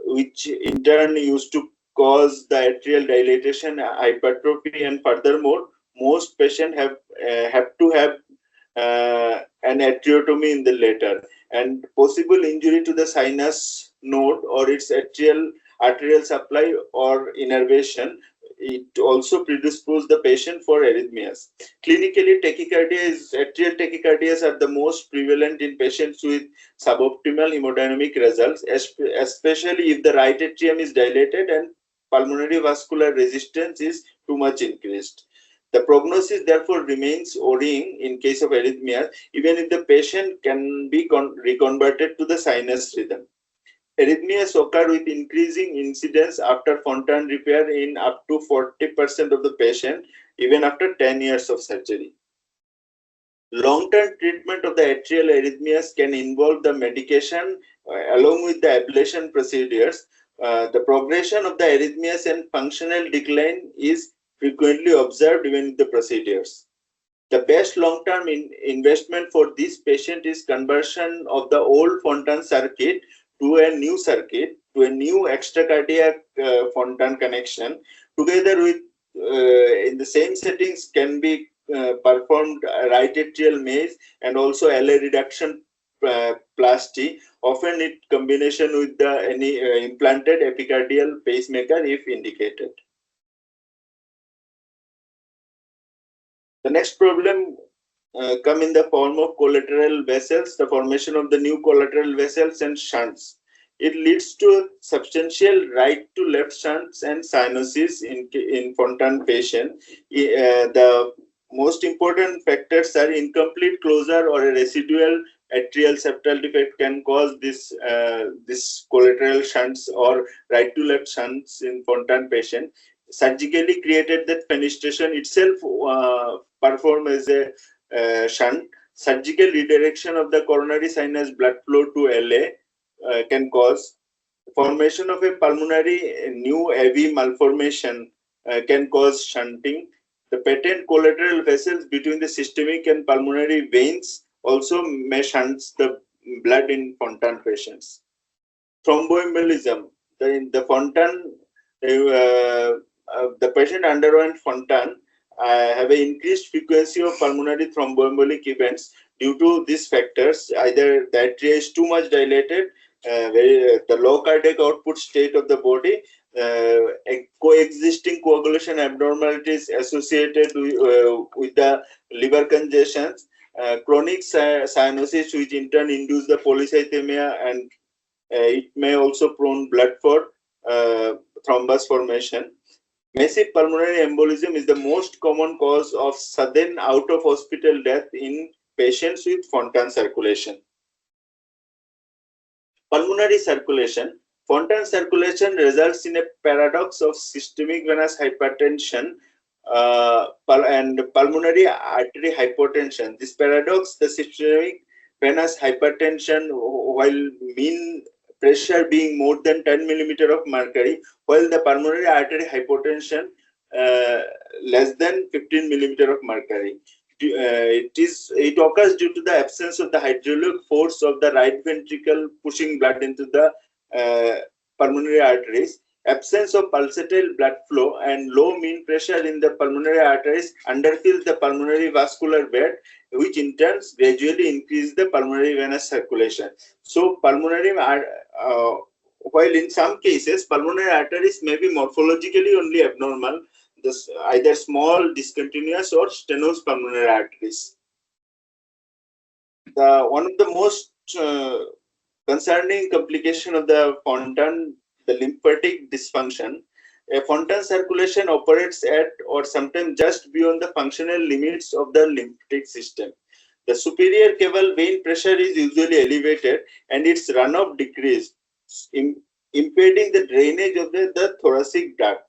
which in turn used to cause the atrial dilatation, hypertrophy, and furthermore, most patients have to have an atriotomy in the later, and possible injury to the sinus node or its arterial supply or innervation. It also predisposes the patient for arrhythmias. Clinically, atrial tachycardias are the most prevalent in patients with suboptimal hemodynamic results, especially if the right atrium is dilated and pulmonary vascular resistance is too much increased. The prognosis therefore remains worrying in case of arrhythmia, even if the patient can be reconverted to the sinus rhythm. Arrhythmias occur with increasing incidence after fontan repair in up to 40% of the patient, even after 10 years of surgery. Long-term treatment of the atrial arrhythmias can involve the medication along with the ablation procedures. The progression of the arrhythmias and functional decline is frequently observed even with the procedures. The best long-term investment for this patient is conversion of the old fontan circuit to a new circuit, to a new extracardiac fontan connection. Together with, in the same settings, can be performed right atrial maze and also LA reduction plasty, often in combination with the any implanted epicardial pacemaker if indicated. The next problem come in the form of collateral vessels, the formation of the new collateral vessels and shunts. It leads to substantial right to left shunts and cyanosis in fontan patient. The most important factors are incomplete closure or a residual atrial septal defect can cause this collateral shunts or right to left shunts in fontan patient. Surgically created that fenestration itself perform as a shunt. Surgical redirection of the coronary sinus blood flow to LA can cause formation of a pulmonary new AV malformation can cause shunting. The patent collateral vessels between the systemic and pulmonary veins also may shunt the blood in fontan patients. Thromboembolism. The fontan, the patient underwent fontan have an increased frequency of pulmonary thromboembolic events due to these factors. Either the atria is too much dilated, the low cardiac output state of the body, coexisting coagulation abnormalities associated with the liver congestions, chronic cyanosis, which in turn induce the polycythemia, and it may also prone blood for thrombus formation. Massive pulmonary embolism is the most common cause of sudden out-of-hospital death in patients with fontan circulation. Pulmonary circulation. Fontan circulation results in a paradox of systemic venous hypertension and pulmonary artery hypotension. This paradox, the systemic venous hypertension, while mean pressure being more than 10 millimeter of mercury, while the pulmonary artery hypotension less than 15 millimeter of mercury. It occurs due to the absence of the hydraulic force of the right ventricle pushing blood into the pulmonary arteries. Absence of pulsatile blood flow and low mean pressure in the pulmonary arteries underfills the pulmonary vascular bed, which in turn gradually increase the pulmonary venous circulation. So pulmonary, while in some cases pulmonary arteries may be morphologically only abnormal, this either small, discontinuous, or stenosis pulmonary arteries. One of the most concerning complication of the fontan, the lymphatic dysfunction. A fontan circulation operates at or sometimes just beyond the functional limits of the lymphatic system. The superior caval vein pressure is usually elevated and its runoff decreased, impeding the drainage of the thoracic duct.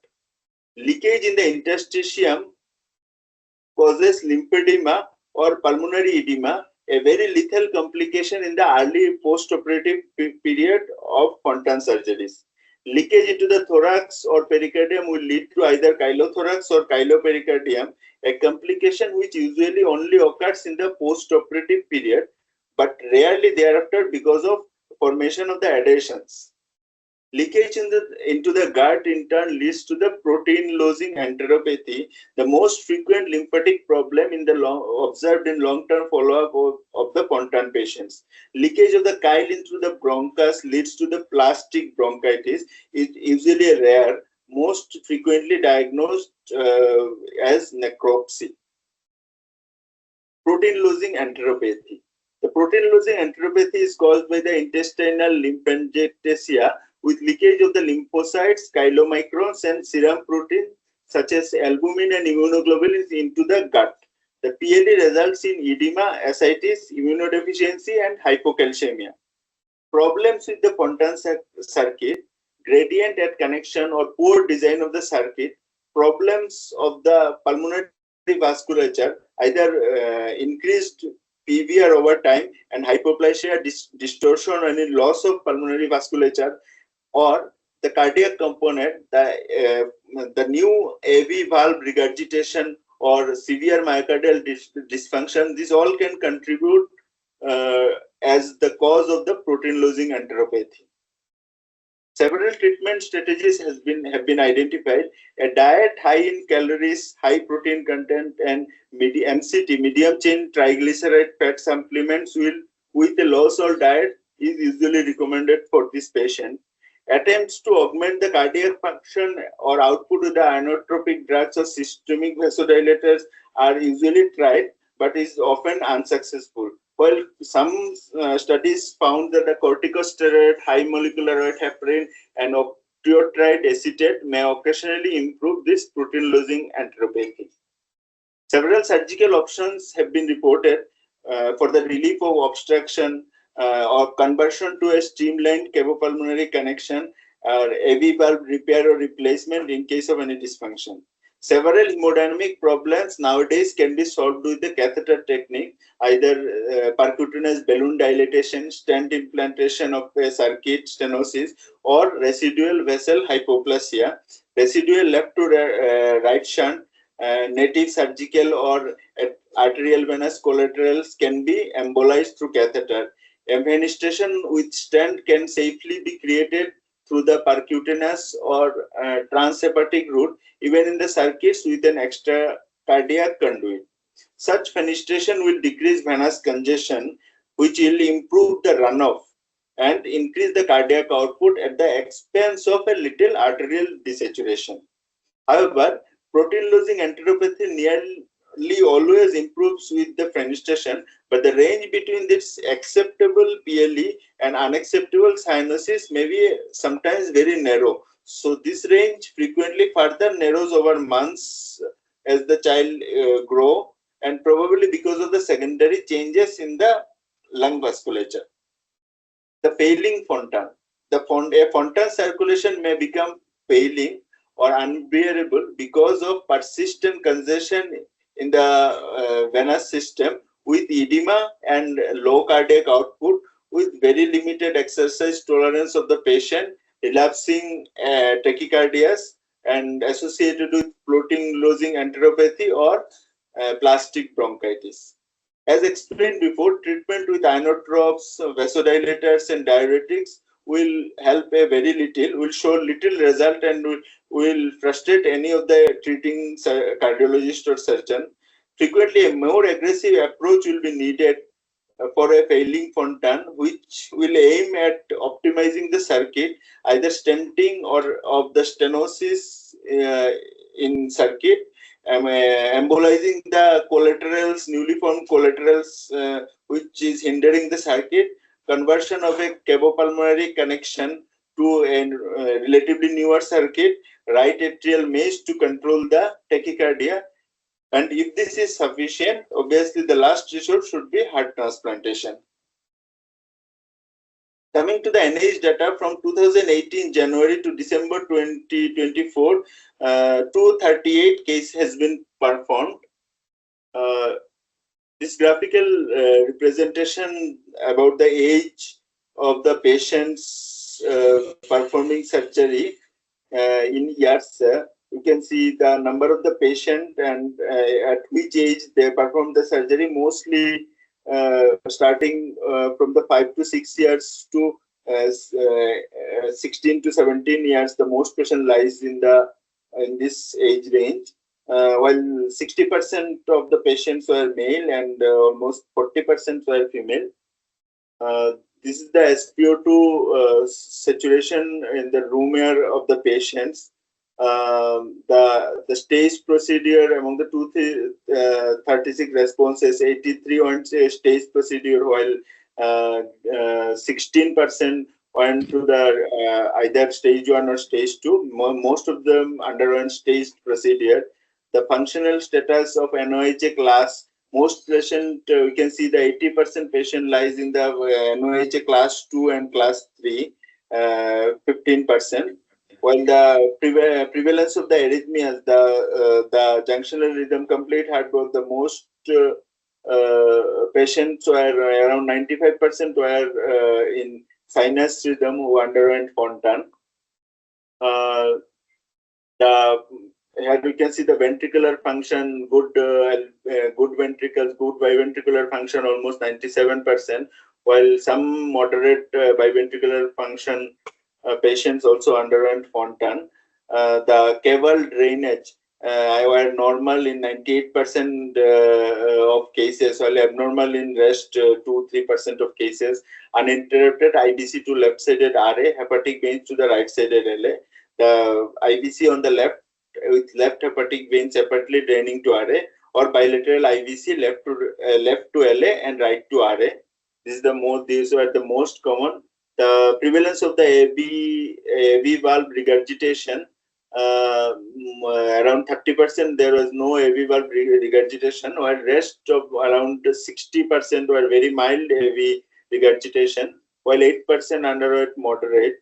Leakage in the interstitium causes lymphedema or pulmonary edema, a very lethal complication in the early post-operative period of fontan surgeries. Leakage into the thorax or pericardium will lead to either chylothorax or chylopericardium, a complication which usually only occurs in the post-operative period, but rarely thereafter because of formation of the adhesions. Leakage into the gut in turn leads to the protein-losing enteropathy, the most frequent lymphatic problem observed in long-term follow-up of the fontan patients. Leakage of the chyle into the bronchus leads to the plastic bronchitis. It is usually rare, most frequently diagnosed as necropsy. Protein-losing enteropathy. The protein-losing enteropathy is caused by the intestinal lymphangiectasia with leakage of the lymphocytes, chylomicrons, and serum protein such as albumin and immunoglobulins into the gut. The PLE results in edema, ascites, immunodeficiency, and hypocalcemia. Problems with the fontan circuit, gradient at connection or poor design of the circuit, problems of the pulmonary vasculature, either increased PVR over time and hypoplasia, distortion, and loss of pulmonary vasculature, or the cardiac component, the new AV valve regurgitation or severe myocardial dysfunction, these all can contribute as the cause of the protein-losing enteropathy. Several treatment strategies have been identified. A diet high in calories, high protein content, and MCT, medium chain triglyceride fat supplements with a low salt diet is usually recommended for this patient. Attempts to augment the cardiac function or output of the inotropic drugs or systemic vasodilators are usually tried, but is often unsuccessful. While some studies found that the corticosteroid, high molecular weight heparin, and octreotide acetate may occasionally improve this protein-losing enteropathy. Several surgical options have been reported for the relief of obstruction or conversion to a streamlined cavopulmonary connection or AV valve repair or replacement in case of any dysfunction. Several hemodynamic problems nowadays can be solved with the catheter technique, either percutaneous balloon dilatation, stent implantation of a circuit stenosis, or residual vessel hypoplasia, residual left to right shunt, native surgical or arterial venous collaterals can be embolized through catheter. Administration with stent can safely be created through the percutaneous or transhepatic route, even in the circuits with an extra cardiac conduit. Such fenestration will decrease venous congestion, which will improve the runoff and increase the cardiac output at the expense of a little arterial desaturation. However, protein-losing enteropathy nearly always improves with the fenestration, but the range between this acceptable PLE and unacceptable cyanosis may be sometimes very narrow. So this range frequently further narrows over months as the child grows, and probably because of the secondary changes in the lung vasculature. The failing fontan. A fontan circulation may become failing or unbearable because of persistent congestion in the venous system with edema and low cardiac output, with very limited exercise tolerance of the patient, relapsing tachycardias, and associated with protein-losing enteropathy or plastic bronchitis. As explained before, treatment with inotropes, vasodilators, and diuretics will help a very little, will show little result, and will frustrate any of the treating cardiologist or surgeon. Frequently, a more aggressive approach will be needed for a failing fontan, which will aim at optimizing the circuit, either stenting or of the stenosis in circuit, embolizing the collaterals, newly formed collaterals, which is hindering the circuit, conversion of a cavopulmonary connection to a relatively newer circuit, right atrial mesh to control the tachycardia. And if this is sufficient, obviously the last resort should be heart transplantation. Coming to the NIH data from 2018 January to December 2024, 238 cases has been performed. This graphical representation about the age of the patients performing surgery in years. You can see the number of the patient and at which age they perform the surgery, mostly starting from the 5 to 6 years to 16 to 17 years. The most patient lies in this age range. While 60% of the patients were male and almost 40% were female. This is the SpO2 saturation in the room air of the patients. The stage procedure among the 36 responses, 83 on stage procedure, while 16% went to the either stage 1 or stage 2. Most of them underwent staged procedure. The functional status of NOHA class, most patient, we can see the 80% patient lies in the NOHA class 2 and class 3, 15%. While the prevalence of the arrhythmias, the junctional rhythm complete heart was the most patients were around 95% were in sinus rhythm who underwent fontan. Here we can see the ventricular function, good ventricles, good biventricular function, almost 97%, while some moderate biventricular function patients also underwent fontan. The caval drainage were normal in 98% of cases, while abnormal in rest 2-3% of cases. Uninterrupted IVC to left-sided RA, hepatic veins to the right-sided LA. The IVC on the left with left hepatic vein separately draining to RA, or bilateral IVC left to LA and right to RA. These were the most common. The prevalence of the AV valve regurgitation, around 30%, there was no AV valve regurgitation, while rest of around 60% were very mild AV regurgitation, while 8% underwent moderate.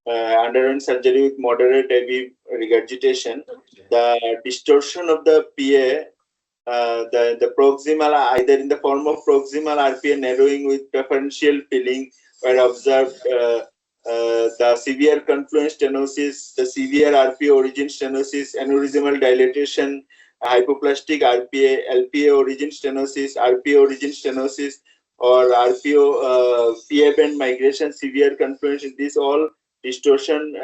Underwent surgery with moderate AV regurgitation. The distortion of the PA, the proximal, either in the form of proximal RPA narrowing with preferential filling, were observed. The severe confluence stenosis, the severe RPA origin stenosis, aneurysmal dilatation, hypoplastic RPA, LPA origin stenosis, RPA origin stenosis, or RPO PA band migration, severe confluence. These all distortion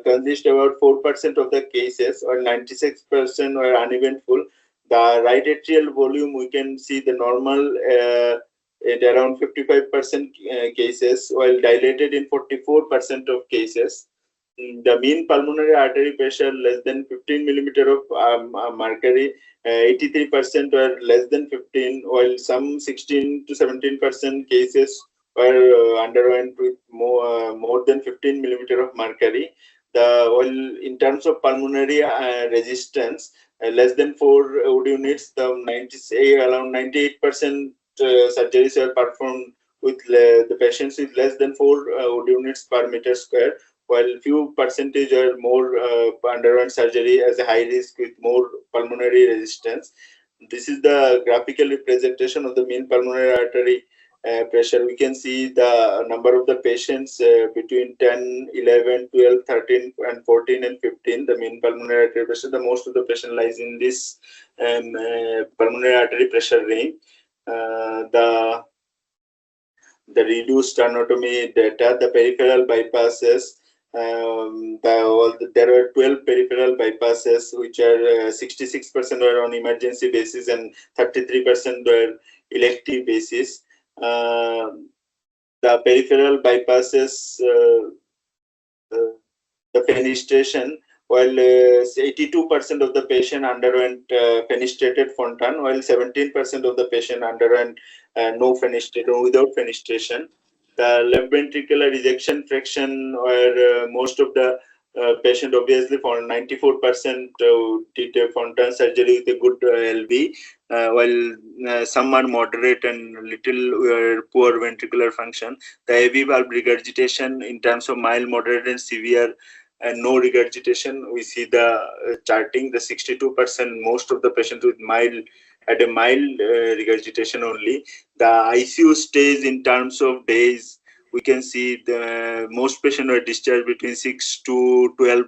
consist about 4% of the cases, or 96% were uneventful. The right atrial volume, we can see the normal at around 55% cases, while dilated in 44% of cases. The mean pulmonary artery pressure less than 15 millimeter of mercury, 83% were less than 15, while some 16 to 17% cases were underwent with more than 15 millimeter of mercury. While in terms of pulmonary resistance, less than 4 wood units, around 98% surgeries are performed with the patients with less than 4 wood units per meter square, while few percentage or more underwent surgery as a high risk with more pulmonary resistance. This is the graphical representation of the mean pulmonary artery pressure. We can see the number of the patients between 10, 11, 12, 13, and 14 and 15, the mean pulmonary artery pressure. The most of the patient lies in this pulmonary artery pressure range. The reduced sternotomy data, the peripheral bypasses, there were 12 peripheral bypasses, which are 66% were on emergency basis and 33% were elective basis. The peripheral bypasses, the fenestration while 82% of the patient underwent fenestrated fontan, while 17% of the patient underwent no fenestration, without fenestration. The left ventricular ejection fraction, where most of the patient obviously for 94% did a fontan surgery with a good LV, while some are moderate and little poor ventricular function. The AV valve regurgitation in terms of mild, moderate, and severe, and no regurgitation. We see the charting, the 62%, most of the patients with mild had a mild regurgitation only. The ICU stays in terms of days, we can see the most patients were discharged between 6 to 12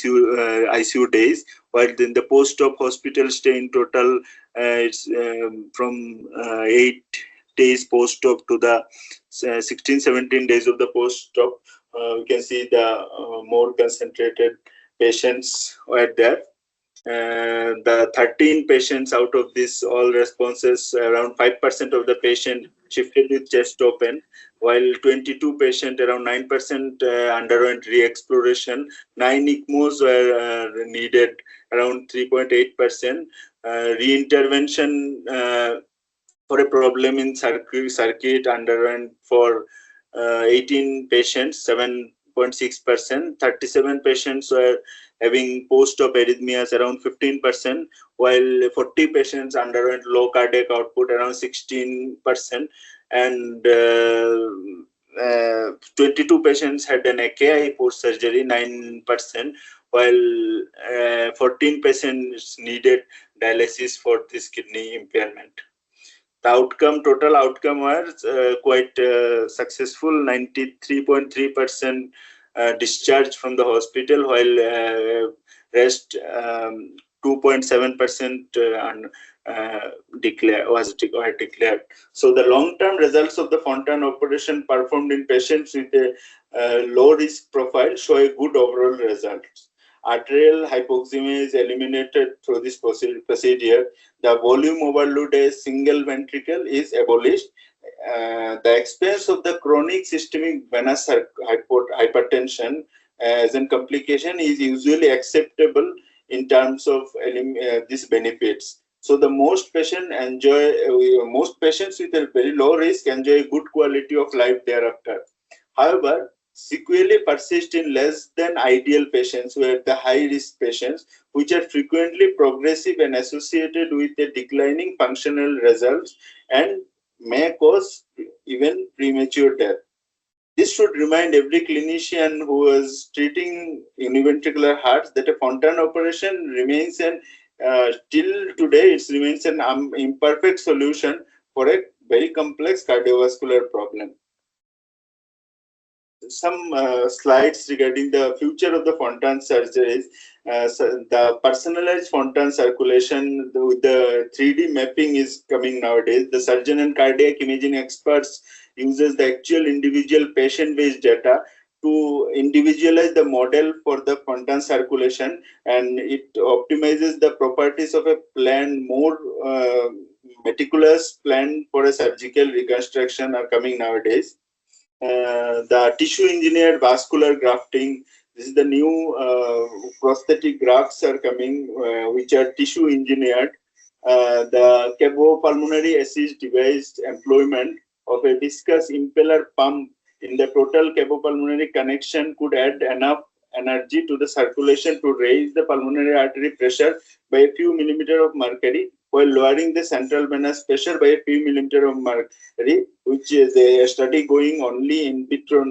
ICU days, while then the post-op hospital stay in total it's from 8 days post-op to the 16-17 days of the post-op. We can see the more concentrated patients were there. The 13 patients out of this all responses, around 5% of the patient shifted with chest open, while 22 patients, around 9% underwent re-exploration. 9 ECMOs were needed, around 3.8%. Re-intervention for a problem in circuit underwent for 18 patients, 7.6%. 37 patients were having post-op arrhythmias, around 15%, while 40 patients underwent low cardiac output, around 16%, and 22 patients had an AKI post-surgery, 9%, while 14 patients needed dialysis for this kidney impairment. The total outcome was quite successful, 93.3% discharged from the hospital, while rest 2.7% was declared. So the long-term results of the fontan operation performed in patients with a low risk profile show a good overall results. Arterial hypoxemia is eliminated through this procedure. The volume overload a single ventricle is abolished. The expense of the chronic systemic venous hypertension as a complication is usually acceptable in terms of these benefits. So the most patients with a very low risk enjoy good quality of life thereafter. However, sequelae persist in less than ideal patients, where the high risk patients, which are frequently progressive and associated with a declining functional results and may cause even premature death. This should remind every clinician who is treating univentricular hearts that a fontan operation remains till today it remains an imperfect solution for a very complex cardiovascular problem. Some slides regarding the future of the fontan surgeries. So the personalized fontan circulation with the 3D mapping is coming nowadays. The surgeon and cardiac imaging experts uses the actual individual patient-based data to individualize the model for the fontan circulation, and it optimizes the properties of a plan. More meticulous plan for a surgical reconstruction are coming nowadays. The tissue engineered vascular grafting. This is the new prosthetic grafts are coming, which are tissue engineered. The cavopulmonary assist device employment of a viscous impeller pump in the total cavopulmonary connection could add enough energy to the circulation to raise the pulmonary artery pressure by a few millimeters of mercury, while lowering the central venous pressure by a few millimeters of mercury, which is a study going only in vitro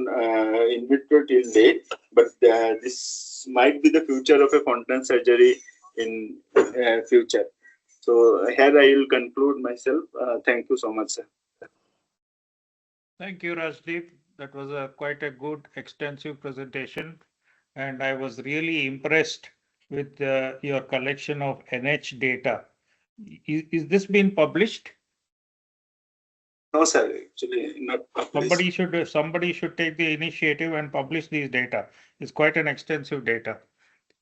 till date. But this might be the future of a fontan surgery in future. So here I will conclude myself. Thank you so much, sir. Thank you, Rajdeep. That was quite a good, extensive presentation, and I was really impressed with your collection of NH data. Is this been published? No, sir. Actually, not published. Somebody should take the initiative and publish these data. It's quite an extensive data.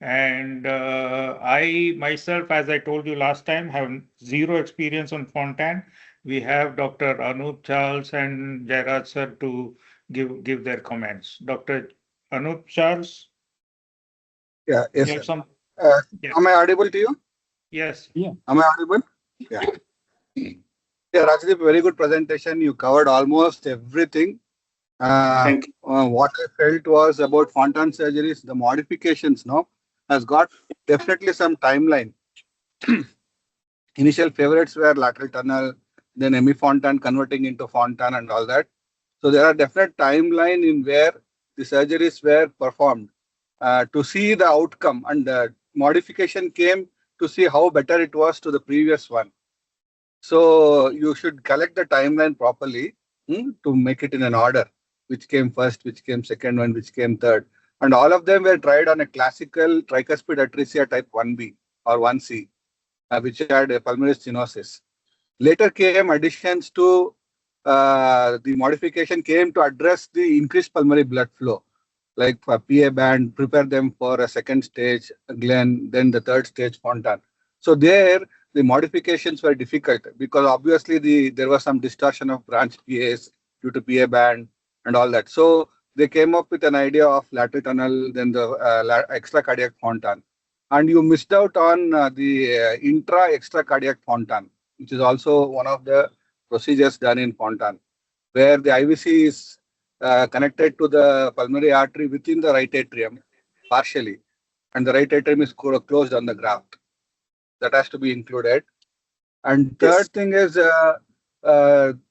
And I myself, as I told you last time, have zero experience on fontan. We have Dr. Anup Charles and Jairaj sir to give their comments. Dr. Anup Charles. Yeah, yes, You sir. have some? Uh, Yeah. am I audible to you? Yes. Yeah. Am I audible? Yeah. Yeah, Rajdeep, very good presentation. You covered almost everything. Thank you. What I felt was about fontan surgeries, the modifications, no, has got definitely some timeline. Initial favorites were lateral tunnel, then hemifontan converting into fontan and all that. So there are definite timeline in where the surgeries were performed to see the outcome, and the modification came to see how better it was to the previous one. So you should collect the timeline properly, to make it in an order, which came first, which came second one, which came third. And all of them were tried on a classical tricuspid atresia type 1B or 1C, which had a pulmonary stenosis. Later came additions to the modification came to address the increased pulmonary blood flow, like for PA band, prepare them for a second stage Glen, then the third stage Fontan. So there, the modifications were difficult because obviously there was some distortion of branch PAs due to PA band and all that. So they came up with an idea of lateral tunnel, then the extra cardiac Fontan. And you missed out on the intra extra cardiac Fontan, which is also one of the procedures done in Fontan, where the IVC is connected to the pulmonary artery within the right atrium partially, and the right atrium is closed on the graft. That has to be included. And Yes. third thing is the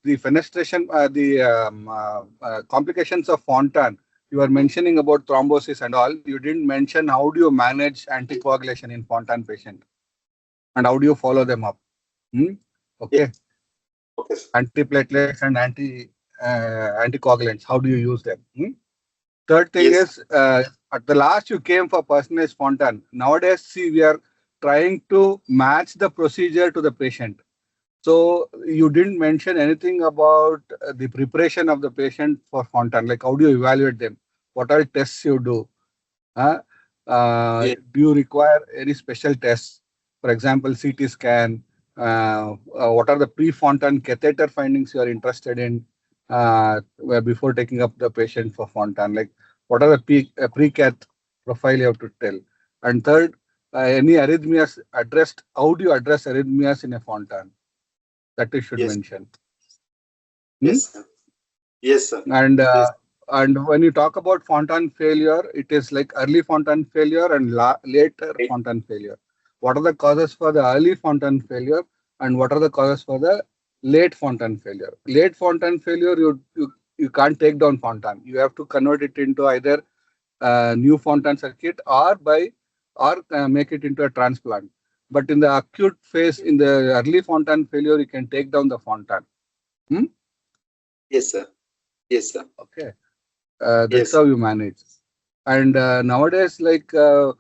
fenestration, the complications of Fontan. You were mentioning about thrombosis and all. You didn't mention how do you manage anticoagulation in Fontan patient and how do you follow them up. Hmm? Yes. Okay, Okay, sir. antiplatelets and anticoagulants. How do you use them? Third thing Yes. is, at the last you came for personalized Fontan. Nowadays, see, we are trying to match the procedure to the patient. So you didn't mention anything about the preparation of the patient for Fontan. Like how do you evaluate them? What are tests you do? Huh? Yes. Do you require any special tests? For example, CT scan. What are the pre-Fontan catheter findings you are interested in before taking up the patient for Fontan? Like what are the pre-cath profile you have to tell? And third, any arrhythmias addressed? How do you address arrhythmias in a Fontan? That you should Yes. mention. Hmm? Yes, sir. Yes, sir. And Yes. when you talk about Fontan failure, it is like early Fontan failure and later Fontan failure. What are the causes for the early Fontan failure, and what are the causes for the late Fontan failure? Late Fontan failure, you can't take down Fontan. You have to convert it into either new Fontan circuit or make it into a transplant. But in the acute phase, in the early Fontan failure, you can take down the Fontan. Hmm? Yes, sir. Yes, sir. Okay. That's Yes. how you manage. And nowadays, like the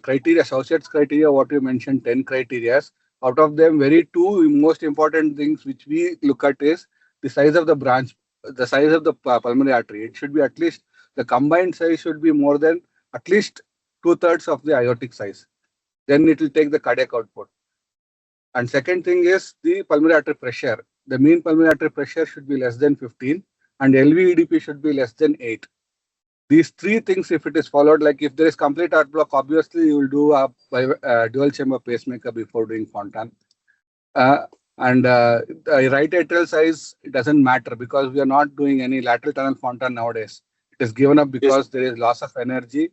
criteria, associates criteria, what you mentioned, 10 criterias, out of them, very two most important things which we look at is the size of the branch, the size of the pulmonary artery. It should be at least, the combined size should be more than at least two-thirds of the aortic size. Then it will take the cardiac output. And second thing is the pulmonary artery pressure. The mean pulmonary artery pressure should be less than 15 and LVEDP should be less than 8. These three things, if it is followed, like if there is complete heart block, obviously you will do a dual chamber pacemaker before doing Fontan. Uh, and the right atrial size, it doesn't matter because we are not doing any lateral tunnel Fontan nowadays. It is given up Yes. because there is loss of energy,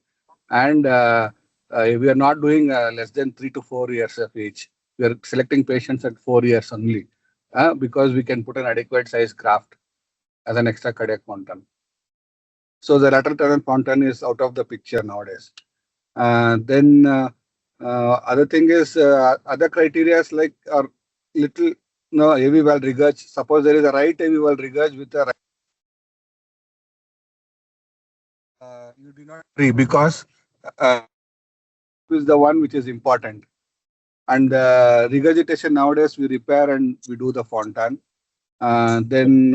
and we are not doing less than 3 to 4 years of age. We are selecting patients at 4 years only because we can put an adequate size graft as an extra cardiac Fontan. So the lateral tunnel Fontan is out of the picture nowadays. Then other thing is other criteria like are little no heavy valve regurg. Suppose there is a right heavy valve regurg with a right, you do not free because uh, is the one which is important. And regurgitation nowadays we repair and we do the Fontan. Then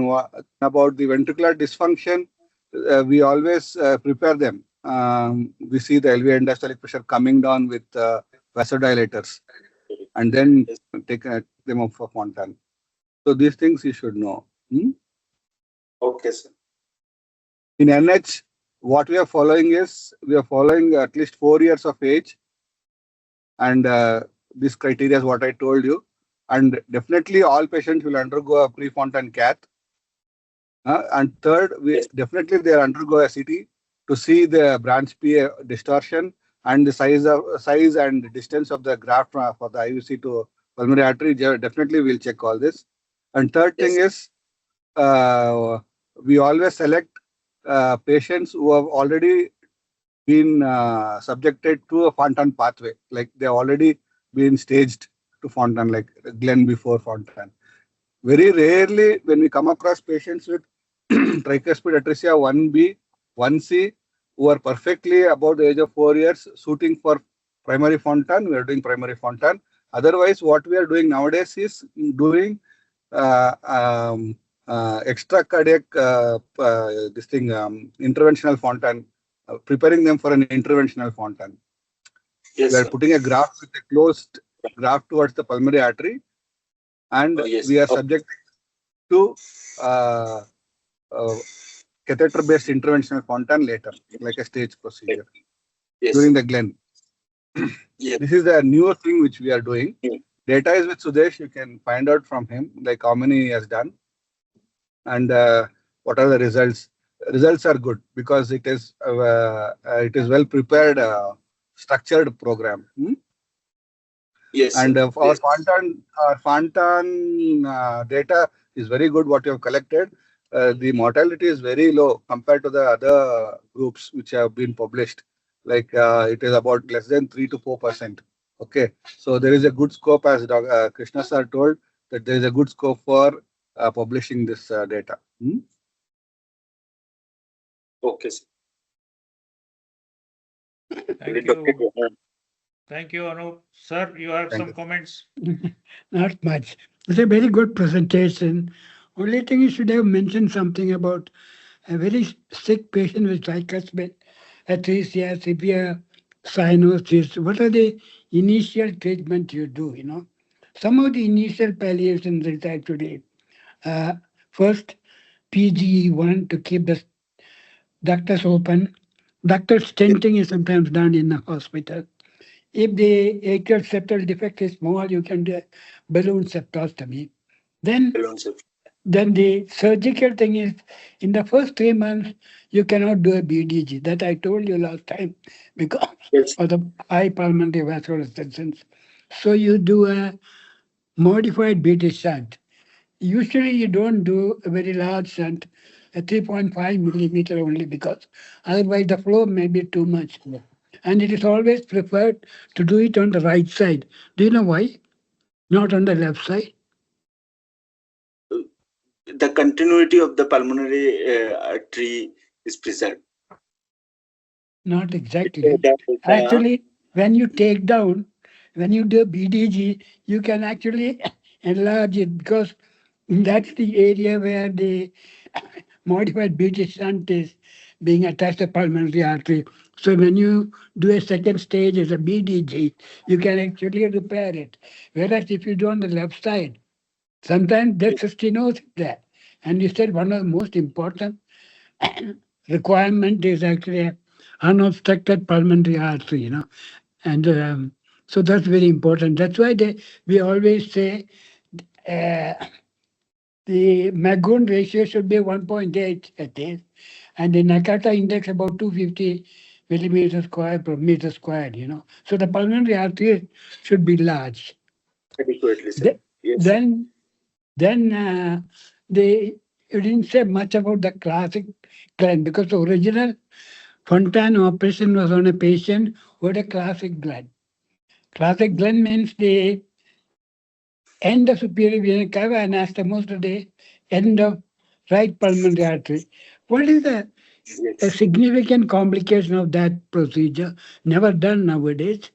about the ventricular dysfunction, we always prepare them. We see the LV endostolic pressure coming down with vasodilators, and then Yes. take them up for Fontan. So these things you should know. Hmm? Okay, sir. In NH, what we are following is we are following at least 4 years of age, and this criteria is what I told you. And definitely all patients will undergo a pre-fontan cath. And third, we definitely they undergo a CT to see the branch PA distortion and the size and distance of the graft for the IVC to pulmonary artery. Definitely we'll check all this. And third thing is we always select patients who have already been subjected to a fontan pathway, like they already been staged to fontan, like Glenn before fontan. Very rarely when we come across patients with tricuspid atresia 1B, 1C, who are perfectly above the age of 4 years, suiting for primary fontan, we are doing primary fontan. Otherwise, what we are doing nowadays is doing extra cardiac interventional fontan, preparing them for an interventional fontan. Yes, We are sir. putting a graft with a closed graft towards the pulmonary artery, and Yes. we are subject to catheter-based interventional fontan later, like a stage procedure Yes, during sir. the Glen. Yes. This is the newer thing which we are doing. Mm. Data is with Sudesh. You can find out from him, like how many he has done and what are the results. Results are good because it is well prepared, structured program. Yes, And sir. our Yes. fontan data is very good. What you have collected, the mortality is very low compared to the other groups which have been published. Like it is about less than 3 to 4%. Okay, so there is a good scope, as Krishna sir told, that there is a good scope for publishing this data. Okay, sir. Thank Dr. you. Thank you, Anup. Sir, you have Thank some you. comments? Not much. It's a very good presentation. Only thing you should have mentioned something about a very sick patient with tricuspid atresia, severe cyanosis. What are the initial treatment you do? Some of the initial palliations is actually uh, first PGE1 to keep the ductus open. Ductal stenting is sometimes done in the hospital. If the atrial septal defect is small, you can do a balloon septostomy. Then, Balloon, sir. then the surgical thing is in the first 3 months, you cannot do a BDG. That I told you last time because Yes. of the high pulmonary vascular resistance. So you do a modified BT shunt. Usually, you don't do a very large shunt, a 3.5 millimeter only because otherwise the flow may be too much. And it is always preferred to do it on the right side. Do you know why? Not on the left side? The continuity of the pulmonary artery is preserved. Not exactly. That, Actually, when you take down, when you do BDG, you can actually enlarge it because that's the area where the modified BT shunt is being attached to pulmonary artery. So when you do a second stage as a BDG, you can actually repair it. Whereas if you do on the left side, sometimes there's a stenosis there. And you said one of the most important requirement is actually a unobstructed pulmonary artery. And so that's very important. That's why we always say uh, the Magoon ratio should be 1.8 at least, and the Nakata index about 250 millimeters square per meter squared. So the pulmonary artery should be large. adequately, sir. Th- Yes. Then, then they you didn't say much about the classic gland because the original Fontan operation was on a patient who had a classic gland. Classic gland means the end of superior vena cava and anastomosis to the end of right pulmonary artery. What is a Yes. significant complication of that procedure? Never done nowadays.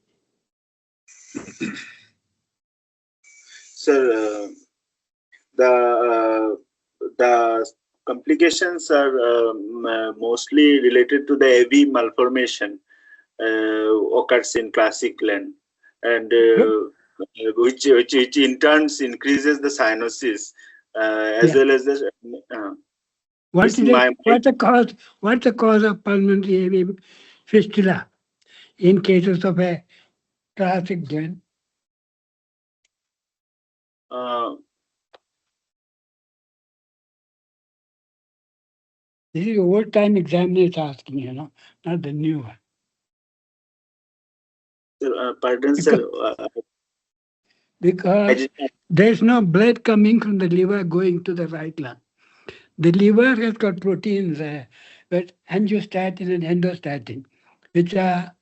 Sir, the complications are mostly related to the AV malformation occurs in classic gland, and which in turn increases the cyanosis as Yeah. well as the. What It's is the my what's the cause? What's the cause of pulmonary fistula in cases of a thoracic joint? uh, This is old time examiner is asking, not the new one. pardon, sir. Because, I because did not. there's no blood coming from the liver going to the right lung. The liver has got proteins, but angiostatin and endostatin, which are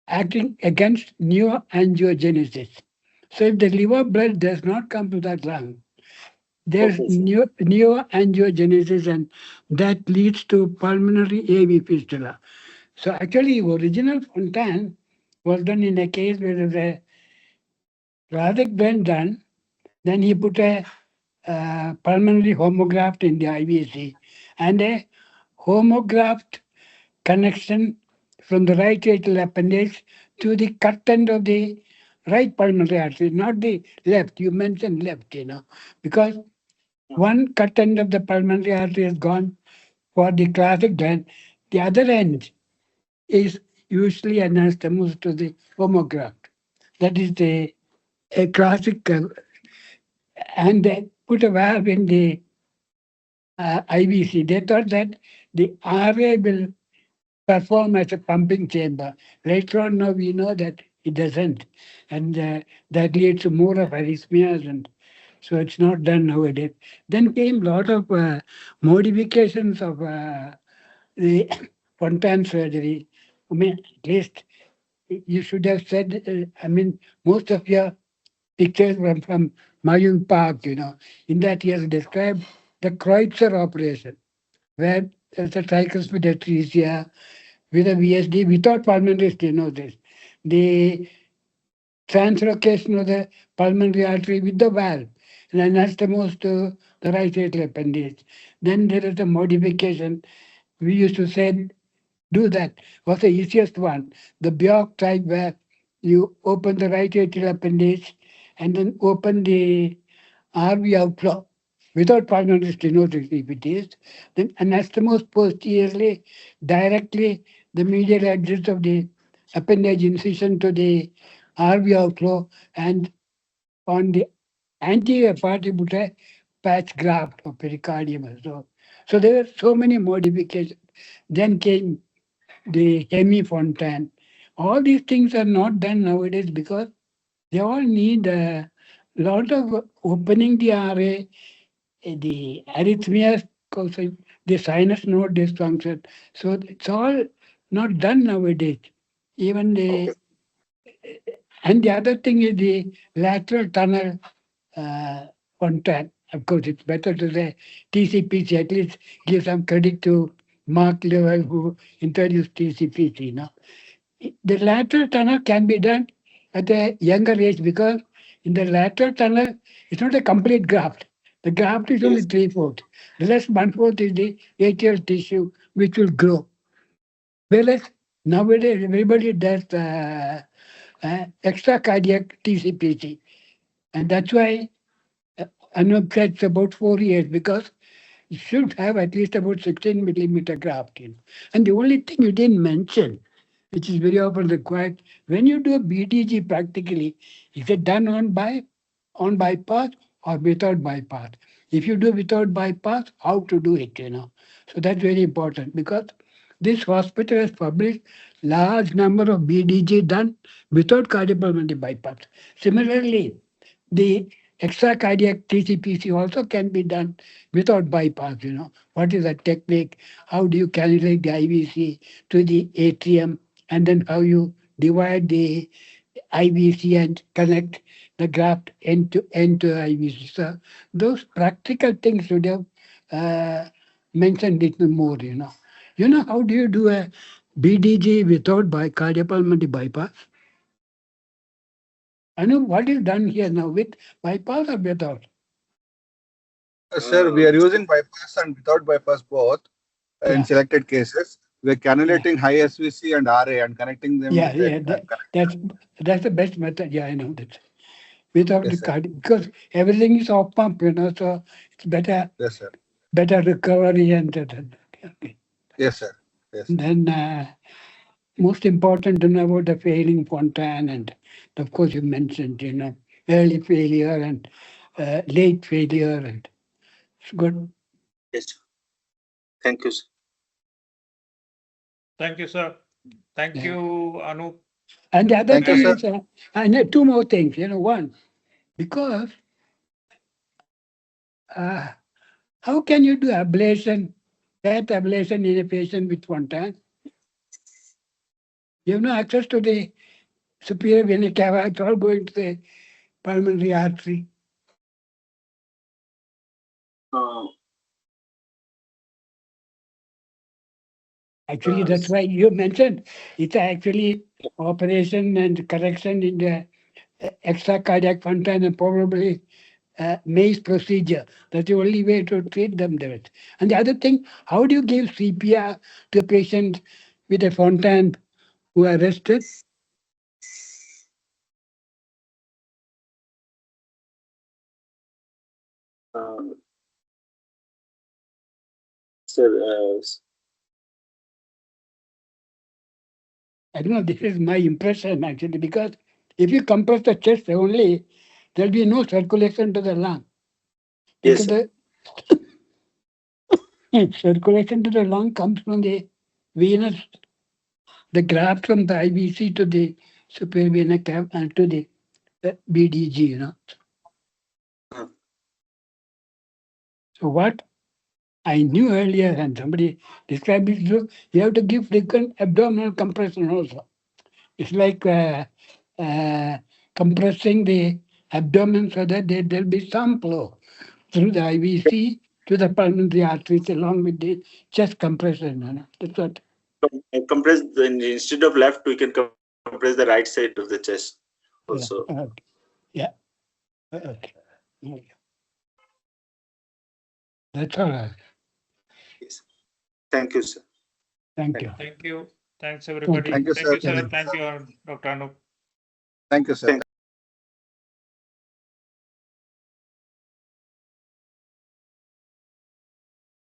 acting against neoangiogenesis. So if the liver blood does not come to that lung, there's Okay, sir. neoangiogenesis, and that leads to pulmonary AV fistula. So actually, original fontan was done in a case where there's a thoracic vein done. Then he put a pulmonary homograft in the IVC and a homograft connection from the right atrial appendage to the cut end of the right pulmonary artery, not the left. You mentioned left, because one cut end of the pulmonary artery is gone for the classic vein. The other end is usually anastomosis to the homograft. That is the a classic, and they put a valve in the IVC. They thought that the RA will perform as a pumping chamber. Later on, now we know that it doesn't, and that leads to more of arrhythmias, and so it's not done nowadays. Then came a lot of modifications of the Fontan surgery. I mean, at least you should have said. I mean, most of your pictures were from Mayung Park. In that he has described the Kreutzer operation, where there's a tricuspid atresia with a VSD without pulmonary stenosis. The translocation of the pulmonary artery with the valve and anastomosis to the right atrial appendage. Then there is a modification. We used to say do that was the easiest one. The Bjork type where you open the right atrial appendage and then open the RV outflow without pulmonary stenosis if it is, then anastomose posteriorly directly the medial exit of the appendage incision to the RV outflow, and on the anterior part you put a patch graft of pericardium. So there were so many modifications. Then came the hemifontan. All these things are not done nowadays because they all need a lot of opening the RA, the arrhythmias, causing the sinus node dysfunction. So it's all not done nowadays. Even Okay. and the other thing is the lateral tunnel uh, contact. Of course, it's better to say TCPC, at least give some credit to Mark Lewell who introduced TCPC. The lateral tunnel can be done at a younger age because in the lateral tunnel, it's not a complete graft. The graft is only Yes. three-fourths. The less one-fourth is the atrial tissue, which will grow. Whereas nowadays, everybody does extra cardiac TCPC. And that's why Anup said it's about 4 years because you should have at least about 16 millimeter graft. And the only thing you didn't mention, which is very often required, when you do a BTG practically, is it done on bypass or without bypass? If you do without bypass, how to do it? So that's very important because this hospital has published large number of BDG done without cardiopulmonary bypass. Similarly, the extra cardiac TCPC also can be done without bypass. What is the technique? How do you calibrate the IVC to the atrium? And then how you divide the IVC and connect the graft end to IVC. So those practical things should have mentioned little more. How do you do a BDG without cardiopulmonary bypass? I know what is done here now with bypass or without. Sir, we Uh, are using bypass and without bypass both in Yeah, selected cases. We're yeah, cannulating high SVC and RA and connecting them yeah, with a yeah. connector. That's the best method. Yeah, I know that. Without the Yes, sir. cardio, because everything is off pump, so it's better Yes, sir. better recovery and okay. Yes, sir. Yes. Then most important to know about the failing fontan, and of course you mentioned early failure and late failure, and it's good. Yes. Thank you, sir. Thank you, sir. Thank Yeah. you, Anup. And the other Thank you, thing sir. is, I know two more things. One, because uh, how can you do ablation, that ablation in a patient with fontan? You have no access to the superior vena cava. It's all going to the pulmonary artery. Uh, Actually, that's why you mentioned it's actually operation and correction in the extra cardiac fontan and probably MACE procedure. That's the only way to treat them there. And the other thing, how do you give CPR to a patient with a fontan who are arrested? uh, sir, I don't know, this is my impression actually, because if you compress the chest only, there'll be no circulation to the lung. yes, Because sir. the circulation to the lung comes from the venous, the graft from the IVC to the superior vena cava and to the BDG. Uh, So what I knew earlier, and somebody described it, so you have to give frequent abdominal compression also. It's like compressing the abdomen so that there'll be some flow through the IVC to the pulmonary arteries along with the chest compression. That's what. compress instead of left, we can compress the right side of the chest also. Yeah. Okay. Yeah. Okay. Okay. That's all right. Yes. Thank you, sir. Thank you. Thank you. Thanks, Thank you. everybody. Thank you, Thank sir. you, sir. Thank you, Dr. Anup. Thank you, sir. Thank